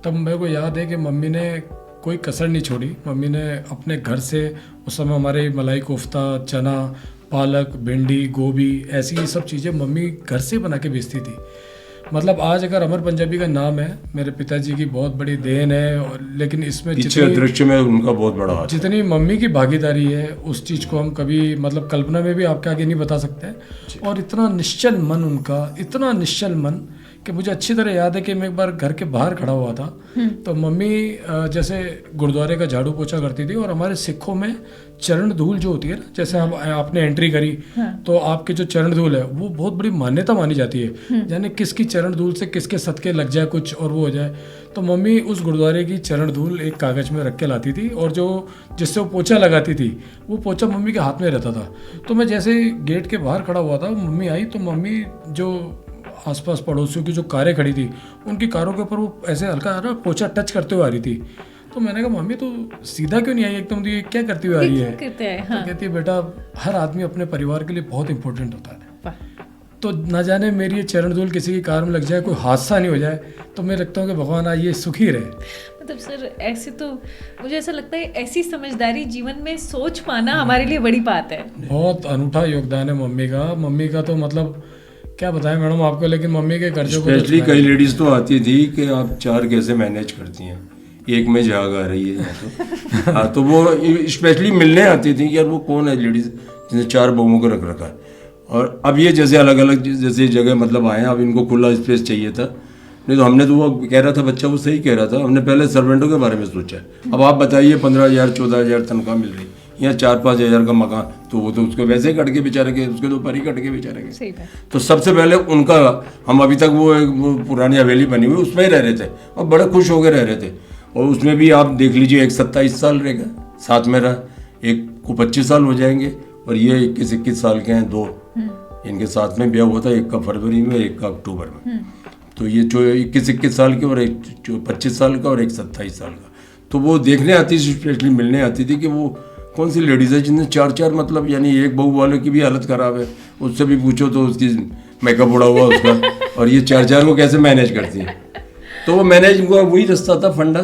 तब मेरे को याद है कि मम्मी ने कोई कसर नहीं छोड़ी। मम्मी ने अपने घर से उस समय हमारे मलाई कोफ्ता, चना, पालक, भिंडी, गोभी, ऐसी ये सब चीज़ें मम्मी घर से बना के बेचती थी। मतलब आज अगर अमर पंजाबी का नाम है, मेरे पिताजी की बहुत बड़ी देन है, लेकिन इसमें
दृश्य में उनका बहुत बड़ा हाथ है।
जितनी मम्मी की भागीदारी है उस चीज़ को हम कभी मतलब कल्पना में भी आपके आगे नहीं बता सकते। और इतना निश्चल मन उनका, इतना निश्चल मन कि मुझे अच्छी तरह याद है कि मैं एक बार घर के बाहर खड़ा हुआ था तो मम्मी जैसे गुरुद्वारे का झाड़ू पोछा करती थी और हमारे सिखों में चरण धूल जो होती है ना, जैसे आपने एंट्री करी तो आपके जो चरण धूल है वो बहुत बड़ी मान्यता मानी जाती है, यानी किसकी चरण धूल से किसके सदके लग जाए कुछ और वो हो जाए। तो मम्मी उस गुरुद्वारे की चरण धूल एक कागज़ में रख के लाती थी और जो जिससे वो पोछा लगाती थी वो पोछा मम्मी के हाथ में रहता था। तो मैं जैसे गेट के बाहर खड़ा हुआ था, मम्मी आई तो मम्मी जो आसपास पड़ोसियों की जो कारें खड़ी थी उनकी कारों के ऊपर वो ऐसे हल्का ना पोछा टच करते हुए आ रही थी। तो मैंने कहा मम्मी तो सीधा क्यों नहीं आई एकदम, तो ये क्या करती हुई आ रही है?
हाँ।
तो कहती है बेटा हर आदमी अपने परिवार के लिए बहुत इंपॉर्टेंट होता है, तो न जाने मेरी ये चरण धूल किसी की कार में लग जाए, कोई हादसा नहीं हो जाए, तो मैं रखता हूँ कि भगवान आज ये सुखी रहे।
मतलब सर ऐसे तो मुझे ऐसा लगता है ऐसी समझदारी जीवन में सोच पाना हमारे लिए बड़ी बात है।
बहुत अनूठा योगदान है मम्मी का तो मतलब क्या बताएं मैडम आपको, लेकिन मम्मी के कर्जों को
स्पेशली कई लेडीज तो आती थी कि आप 4 कैसे मैनेज करती हैं, एक में झाग आ रही है तो हाँ, तो वो स्पेशली मिलने आती थी कि यार वो कौन है लेडीज जिसने 4 बहुओं को रख रखा है। और अब ये जैसे अलग अलग जैसे जगह मतलब आए हैं, अब इनको खुला स्पेस चाहिए था, नहीं तो हमने तो वो कह रहा था बच्चा वो सही कह रहा था, हमने पहले सर्वेंटों के बारे में सोचा है। अब आप बताइए 15,000 14,000 तनख्वाह मिल रही, यहाँ 4-5 हज़ार का मकान, तो वो तो उसको वैसे ही कट के बेचारेंगे, उसके तो ऊपर ही कट के बेचारेंगे। तो सबसे पहले उनका, हम अभी तक वो पुरानी हवेली बनी हुई उसमें ही रह रहे थे और बड़े खुश होकर रह रहे थे। और उसमें भी आप देख लीजिए एक 27 साल रहेगा साथ में रहा, एक को 25 साल हो जाएंगे और ये 21 साल के हैं, 2 इनके साथ में ब्याह हुआ था, एक का फरवरी में एक का अक्टूबर में। तो ये जो 21 साल के और एक 25 साल का और एक 27 साल का, तो वो देखने आती थी, स्पेशली मिलने आती थी कि वो कौन सी लेडीज़ है जिनने 4-4 मतलब यानी एक बहू वाले की भी हालत ख़राब है, उससे भी पूछो तो उसकी मेकअप उड़ा हुआ उसका, और ये 4-4 को कैसे मैनेज करती है। तो वो मैनेज हुआ, वही रास्ता था फंडा,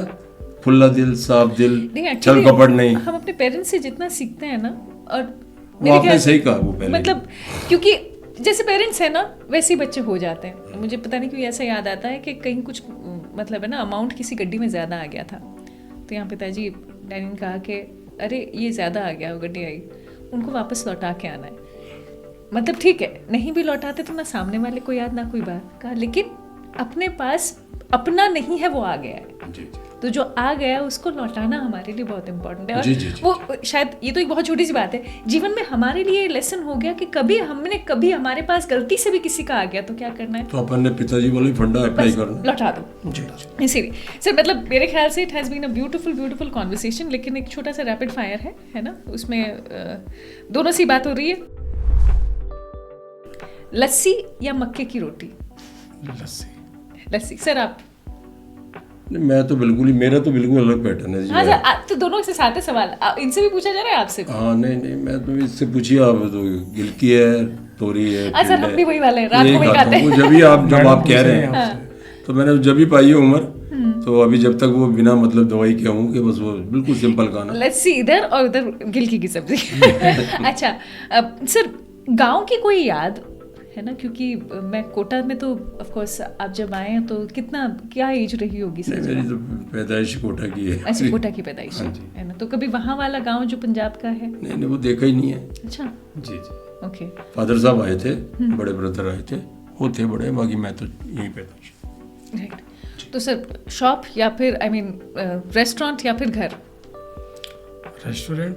खुला दिल, साफ दिल, छल कपट नहीं।
हम अपने पेरेंट्स से जितना सीखते हैं ना, और
वो आपने सही कहा वो पहले, मतलब
क्योंकि जैसे पेरेंट्स है ना वैसे ही बच्चे हो जाते हैं। मुझे पता नहीं क्यों ऐसा याद आता है कि कहीं कुछ मतलब है ना अमाउंट किसी गड्डी में ज़्यादा आ गया था, तो यहाँ पिताजी डैडी ने कहा कि अरे ये ज़्यादा आ गया, वो गड्डी आई, उनको वापस लौटा के आना है। मतलब ठीक है, नहीं भी लौटाते तो ना सामने वाले को याद ना कोई बात का, लेकिन अपने पास अपना नहीं है वो आ गया है।
जी जी
तो जो आ गया है उसको लौटाना हमारे लिए बहुत इंपॉर्टेंट है। और
जी, जी, जी।
वो शायद ये तो एक बहुत छोटी सी बात है, जीवन में हमारे लिए लेसन हो गया कि कभी हमारे पास गलती से भी किसी का आ गया तो क्या करना है,
तो अपन ने पिताजी वाला ही फंडा अप्लाई
बस
करना।
लौटा दो।
जी जी
इसीलिए सर, मतलब मेरे ख्याल से it has been a beautiful conversation, लेकिन एक छोटा सा रैपिड फायर है ना, उसमें दोनों सी बात हो रही है, लस्सी या मक्के की रोटी? लस्सी। सर आप?
नहीं, मैं तो बिल्कुल ही, मेरा तो बिल्कुल अलग पैटर्न है जी।
हाँ सर, आप तो दोनों से साथ है सवाल, इनसे भी पूछा जा रहा है आपसे भी?
हाँ नहीं, मैं तो इससे पूछिए, आप तो गिलकी है, तोरी है,
सर हम भी वही वाले हैं, रात
यही
को वही
खाता
खाते
हूँ।
हैं।
जब आप कह रहे हैं,
हाँ।
तो मैंने जब भी पाई है उम्र, तो अभी जब तक वो बिना मतलब दवाई के हूँ कि बस वो बिल्कुल सिंपल खाना।
लस्सी इधर और उधर गिलकी की सब्जी। अच्छा, सर गांव की कोई याद है ना, क्योंकि मैं कोटा में तो ऑफ कोर्स आप जब आए हैं तो क्या एज रही होगी सर?
नहीं, मेरी तो पैदाइश कोटा की है।
अच्छा, कोटा की पैदाइश
हाँ जी।
है ना, तो कभी वहाँ वाला गांव जो पंजाब का है?
नहीं, वो देखा ही नहीं है।
अच्छा,
जी जी,
ओके।
फादर साहब आए थे, बड़े ब्रदर आए थे, वो थे बड़े, बाकी मैं तो यहीं पैदाइश।
राइट। तो सर शॉप या फिर रेस्टोरेंट या फिर घर?
रेस्टोरेंट।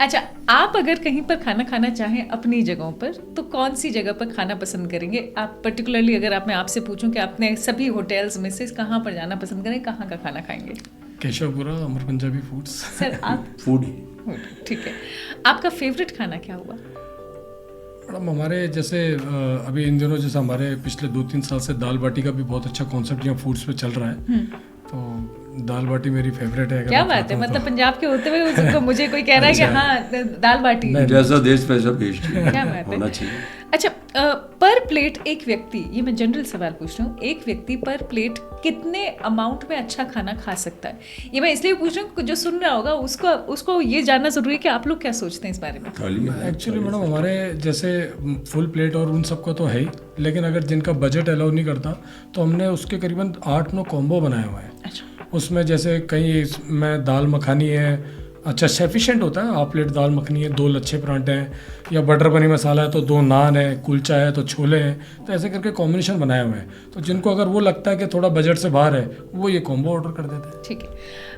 अच्छा, आप अगर कहीं पर खाना खाना चाहें अपनी जगहों पर, तो कौन सी जगह पर खाना पसंद करेंगे आप? पर्टिकुलरली अगर मैं आपसे पूछूं कि आपने सभी होटल्स में से कहाँ पर जाना पसंद करें, कहाँ का खाना खाएंगे?
केशवपुरा, अमर पंजाबी फूड्स।
सर आप?
फूड ही।
ठीक है, आपका फेवरेट खाना क्या हुआ?
मैडम हमारे जैसे अभी इन दिनों जैसे हमारे पिछले 2-3 साल से दाल बाटी का भी बहुत अच्छा कॉन्सेप्ट यहाँ फूड्स पे चल रहा है, तो दाल बाटी मेरी फेवरेट है।
क्या बात है, मतलब पंजाब के होते हुए उसको मुझे कोई कह रहा है कि हाँ दाल बाटी।
जैसा देश वैसा पेस्ट
क्या बात है,
होना चाहिए।
अच्छा, पर प्लेट एक व्यक्ति, ये मैं जनरल सवाल पूछ रही हूँ, एक व्यक्ति पर प्लेट कितने अमाउंट में अच्छा खाना खा सकता है? ये मैं इसलिए पूछ रही हूँ, जो सुन रहा होगा उसको ये जानना जरूरी है कि आप लोग क्या सोचते हैं इस बारे में।
एक्चुअली मैडम हमारे जैसे फुल प्लेट और उन सबको तो है ही, लेकिन अगर जिनका बजट अलाउ नहीं करता तो हमने उसके करीबन 8-9 कॉम्बो बनाए हुए हैं।
अच्छा,
उसमें जैसे कहीं में दाल मखानी है, अच्छा सफिशेंट होता है, 1/2 प्लेट दाल मखनी है, 2 लच्छे परांठे हैं, या बटर पनीर मसाला है तो 2 नान है, कुलचा है तो छोले हैं, तो ऐसे करके कॉम्बिनेशन बनाए हुए हैं। तो जिनको अगर वो लगता है कि थोड़ा बजट से बाहर है, वो ये कॉम्बो ऑर्डर कर देते हैं।
ठीक है।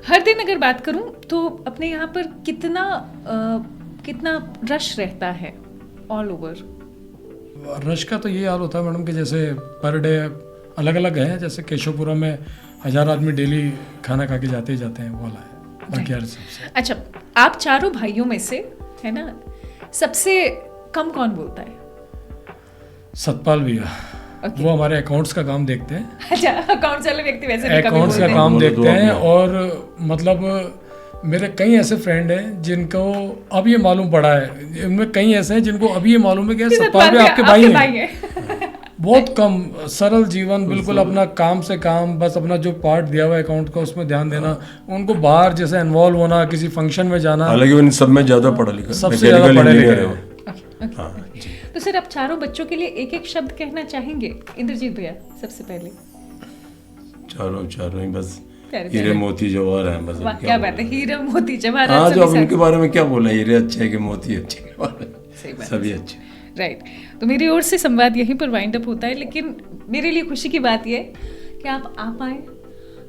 हर दिन अगर बात करूं तो अपने यहाँ पर कितना रश रहता है ऑल ओवर?
रश का तो ये हाल होता है मैडम कि जैसे पर डे अलग अलग है, जैसे केशवपुरा में 1000 आदमी डेली खाना खा के जाते ही जाते हैं, वो वाला है। बाकी यार सबसे
अच्छा, आप चारों भाइयों में से है ना, सबसे कम कौन बोलता है?
सतपाल भैया, वो हमारे अकाउंट्स का काम देखते हैं।
अच्छा, अकाउंट्स वाले व्यक्ति वैसे भी कभी
अकाउंट्स का
बोलते हैं।
काम
बोलो
देखते
तो
हैं,
आपने।
और मतलब मेरे कई ऐसे फ्रेंड हैं जिनको अब ये मालूम पड़ा है, इनमें कई ऐसे हैं जिनको अभी ये मालूम है कि
कि
सतपाल भैया आपके भाई हैं।
हैं।
बहुत कम सरल जीवन, बिल्कुल अपना काम से काम, बस अपना जो पार्ट दिया हुआ है अकाउंट का उसमें ध्यान देना, उनको बाहर जैसे इन्वॉल्व होना, किसी फंक्शन में जाना।
हालांकि इन सब में ज्यादा पढ़ा लिखा,
सबसे ज्यादा पढ़े लिखे हैं।
Okay, okay.
हाँ जी।
तो सर आप चारों बच्चों के लिए एक एक शब्द कहना चाहेंगे? इंद्रजीत भैया सबसे पहले।
चारों ही बस
प्यारे
हीरे
प्यारे।
मोती जवाहर हैं बस।
वाह,
अब
क्या
बोलें।
बात है, हीरा मोती जवाहरात
हाँ, जो
सभी
अब
साथ।
उनके बारे में क्या बोला, हीरे अच्छे हैं कि मोती अच्छे के बारे में,
सही बात।
सभी अच्छे।
राइट। तो मेरी ओर से संवाद यहीं पर वाइंड अप होता है, लेकिन मेरे लिए खुशी की बात यह है कि आप आए,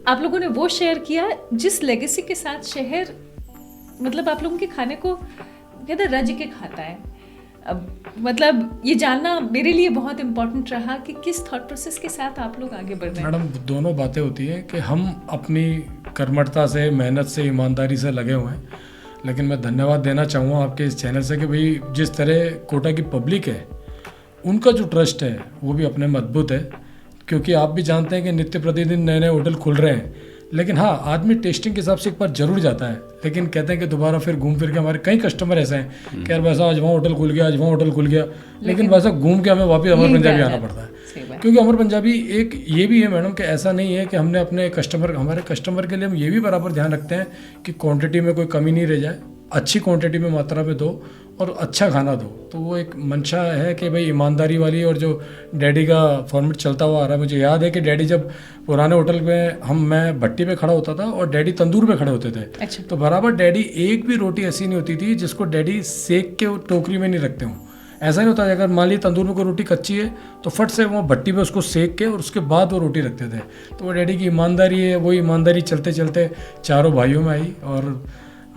आप लोगों ने वो शेयर किया जिस लेगेसी के साथ शहर, मतलब आप लोगों के खाने को कहते रज के खाता है। अब मतलब ये जानना मेरे लिए बहुत इम्पोर्टेंट रहा कि किस थॉट प्रोसेस के साथ आप लोग आगे बढ़ रहे हैं।
मैडम दोनों बातें होती हैं कि हम अपनी कर्मठता से, मेहनत से, ईमानदारी से लगे हुए हैं, लेकिन मैं धन्यवाद देना चाहूँगा आपके इस चैनल से कि भाई जिस तरह कोटा की पब्लिक है, उनका जो ट्रस्ट है वो भी अपने में अद्भुत है। क्योंकि आप भी जानते हैं कि नित्य प्रतिदिन नए नए होटल खुल रहे हैं, लेकिन हाँ आदमी टेस्टिंग के हिसाब से एक बार जरूर जाता है, लेकिन कहते हैं कि दोबारा फिर घूम फिर के, हमारे कई कस्टमर ऐसे हैं कि यार वैसा आज वहाँ होटल खुल गया, आज वहाँ होटल खुल गया, लेकिन वैसा घूम के हमें वापस अमर पंजाबी आना पड़ता है। क्योंकि अमर पंजाबी एक ये भी है मैडम कि ऐसा नहीं है कि हमने अपने हमारे कस्टमर के लिए हम ये भी बराबर ध्यान रखते हैं कि क्वांटिटी में कोई कमी नहीं रह जाए, अच्छी क्वांटिटी में मात्रा में दो, और अच्छा खाना दो। तो वो एक मंशा है कि भाई ईमानदारी वाली, और जो डैडी का फॉर्मेट चलता हुआ आ रहा है। मुझे याद है कि डैडी जब पुराने होटल में मैं भट्टी पे खड़ा होता था और डैडी तंदूर पे खड़े होते थे।
अच्छा।
तो बराबर डैडी एक भी रोटी ऐसी नहीं होती थी जिसको डैडी सेक के टोकरी में नहीं रखते हों। ऐसा नहीं होता, अगर मान ली तंदूर में कोई रोटी कच्ची है तो फट से वो भट्टी पे उसको सेक के और उसके बाद वो रोटी रखते थे। तो वो डैडी की ईमानदारी है, वो ईमानदारी चलते चलते चारों भाइयों में आई। और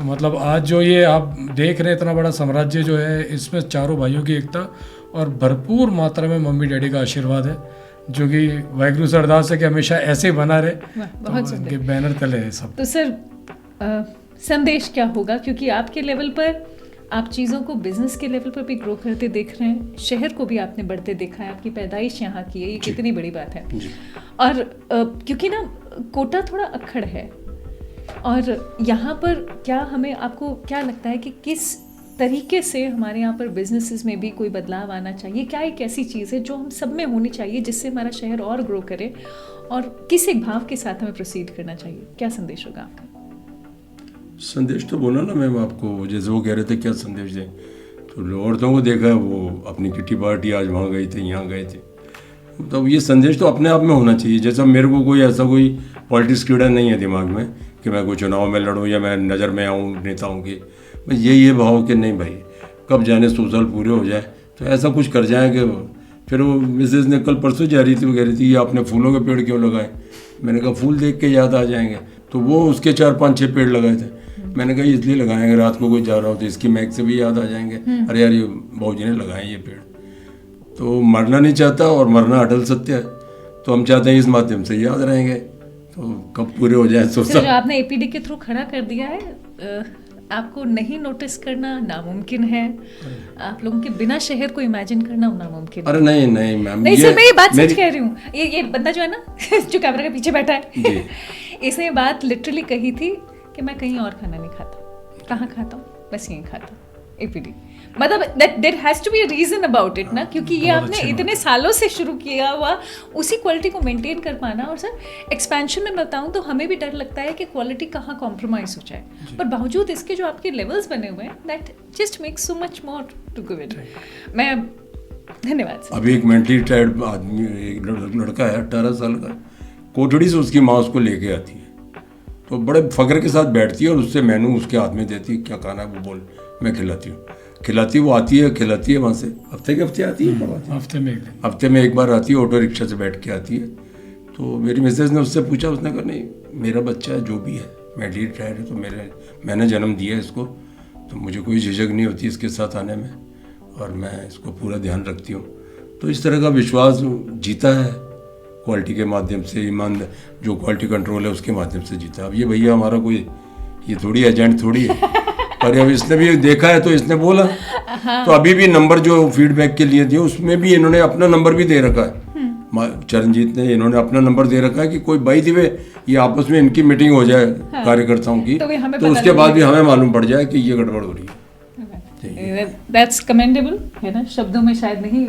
मतलब आज जो ये आप देख रहे हैं इतना बड़ा साम्राज्य जो है, इसमें चारों भाइयों की एकता और भरपूर मात्रा में मम्मी डैडी का आशीर्वाद है, जो कि वाहिगुरु से अरदास है कि हमेशा ऐसे ही बना रहे।
बहुत
तो इनके बैनर तले है सब।
तो सर संदेश क्या होगा, क्योंकि आपके लेवल पर आप चीज़ों को बिजनेस के लेवल पर भी ग्रो करते देख रहे हैं, शहर को भी आपने बढ़ते देखा है, आपकी पैदाइश यहाँ की है, ये कितनी बड़ी बात है। और क्योंकि ना कोटा थोड़ा अक्खड़ है, और यहाँ पर क्या हमें, आपको क्या लगता है कि किस तरीके से हमारे यहाँ पर बिजनेसेस में भी कोई बदलाव आना चाहिए? क्या एक ऐसी चीज़ है जो हम सब में होनी चाहिए जिससे हमारा शहर और ग्रो करे, और किस एक भाव के साथ हमें प्रोसीड करना चाहिए? क्या संदेश होगा आपका?
संदेश तो बोला ना मैम आपको, जैसे वो कह रहे थे क्या संदेश दें, तो औरतों को देखा, वो अपनी किटी पार्टी आज वहाँ गए थे, यहाँ गए थे। मतलब ये संदेश तो अपने आप में होना चाहिए। जैसा मेरे को कोई ऐसा कोई पॉलिटिक्स कीड़ा नहीं है दिमाग में कि मैं कोई चुनाव में लड़ूँ या मैं नज़र में आऊँ नेताओं के। बस ये भाव कि नहीं भाई, कब जाने 100 साल पूरे हो जाए तो ऐसा कुछ कर जाए कि फिर वो मिसेज ने कल परसों जा रही थी, वो कह रही थी ये आपने फूलों के पेड़ क्यों लगाए? मैंने कहा फूल देख के याद आ जाएंगे। तो वो उसके 4-5-6 पेड़ लगाए थे। मैंने कहा इसलिए लगाएंगे, रात को कोई जा रहा हो तो इसकी महक से भी याद आ जाएंगे, अरे यार ये बाबूजी ने लगाए ये पेड़। तो मरना नहीं चाहता, और मरना अटल सत्य है, तो हम चाहते हैं इस माध्यम से याद रहेंगे। तो कब पूरे हो जाए 100 साल।
जो आपने एपीडी के थ्रू खड़ा कर दिया है, आपको नहीं नोटिस करना नामुमकिन है, आप लोगों के बिना शहर को इमेजिन करना नामुमकिन है।
अरे नहीं नहीं मैम,
नहीं सर, मैं ये बात सच कह रही हूँ। ये बंदा जो है ना जो कैमरा के पीछे बैठा है इसने बात लिटरली कही थी कि मैं कहीं और खाना नहीं खाता। कहाँ खाता हूँ? बस यहीं खाता हूँ, एपीडी। मतलब there has to be a reason about it ना, क्योंकि ये आपने इतने सालों से शुरू किया हुआ उसी क्वालिटी को मेंटेन कर पाना। और सर एक्सपेंशन में बताऊं तो हमें भी डर लगता है कि क्वालिटी कहाँ कॉम्प्रोमाइज हो जाए, पर बावजूद इसके जो आपके लेवल्स बने हुए हैं, that just makes so much more to give it. मैं धन्यवाद सर।
अभी एक मेंटली टायर्ड आदमी, एक लड़का है 18 साल का, कोठड़ी से उसकी माँ उसको लेके आती है, तो बड़े फख्र के साथ बैठती है और उससे मेनू उसके हाथ में देती है, क्या खाना है वो बोल, मैं खिलाती हूँ। खिलाती वो आती है, खिलाती है, वहाँ से हफ्ते के हफ्ते आती है, हफ्ते में एक बार आती है, ऑटो रिक्शा से बैठ के आती है। तो मेरी मिसेज ने उससे पूछा, उसने कहा नहीं मेरा बच्चा है जो भी है, मेंटली रिटायर्ड है, तो मैंने जन्म दिया है इसको, तो मुझे कोई झिझक नहीं होती इसके साथ आने में, और मैं इसको पूरा ध्यान रखती हूँ। तो इस तरह का विश्वास जीता है क्वालिटी के माध्यम से, ईमान जो क्वालिटी कंट्रोल है उसके माध्यम से जीता। अब ये भैया हमारा कोई ये थोड़ी एजेंट थोड़ी है, पर अब इसने भी देखा है तो इसने बोला। तो अभी भी नंबर जो फीडबैक के लिए दिए उसमें भी इन्होंने अपना नंबर भी दे रखा है, चरणजीत ने, इन्होंने अपना नंबर दे रखा है कि कोई बाई दिवे ये आपस में इनकी मीटिंग हो जाए कार्यकर्ताओं की, तो उसके बाद भी हमें मालूम पड़ जाए कि ये गड़बड़ हो रही है।
दैट्स कमेंडेबल है ना, शब्दों में शायद नहीं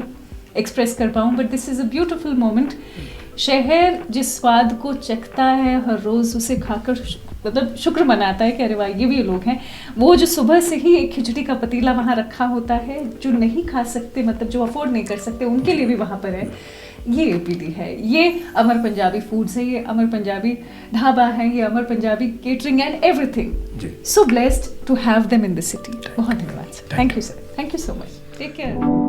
एक्सप्रेस कर पाऊँ, but this is a beautiful moment. शहर जिस स्वाद को चखता है हर रोज़ उसे खाकर मतलब शुक्र मनाता है कि अरे वाह ये भी लोग हैं। वो जो सुबह से ही एक खिचड़ी का पतीला वहाँ रखा होता है, जो नहीं खा सकते, मतलब जो अफोर्ड नहीं कर सकते, उनके लिए भी वहाँ पर है। ये एपीडी है, ये अमर पंजाबी फूड्स है, ये अमर पंजाबी ढाबा है, ये Amar Punjabi catering and everything. So blessed to have them in the city. बहुत धन्यवाद sir, thank you sir, thank you so much, take care.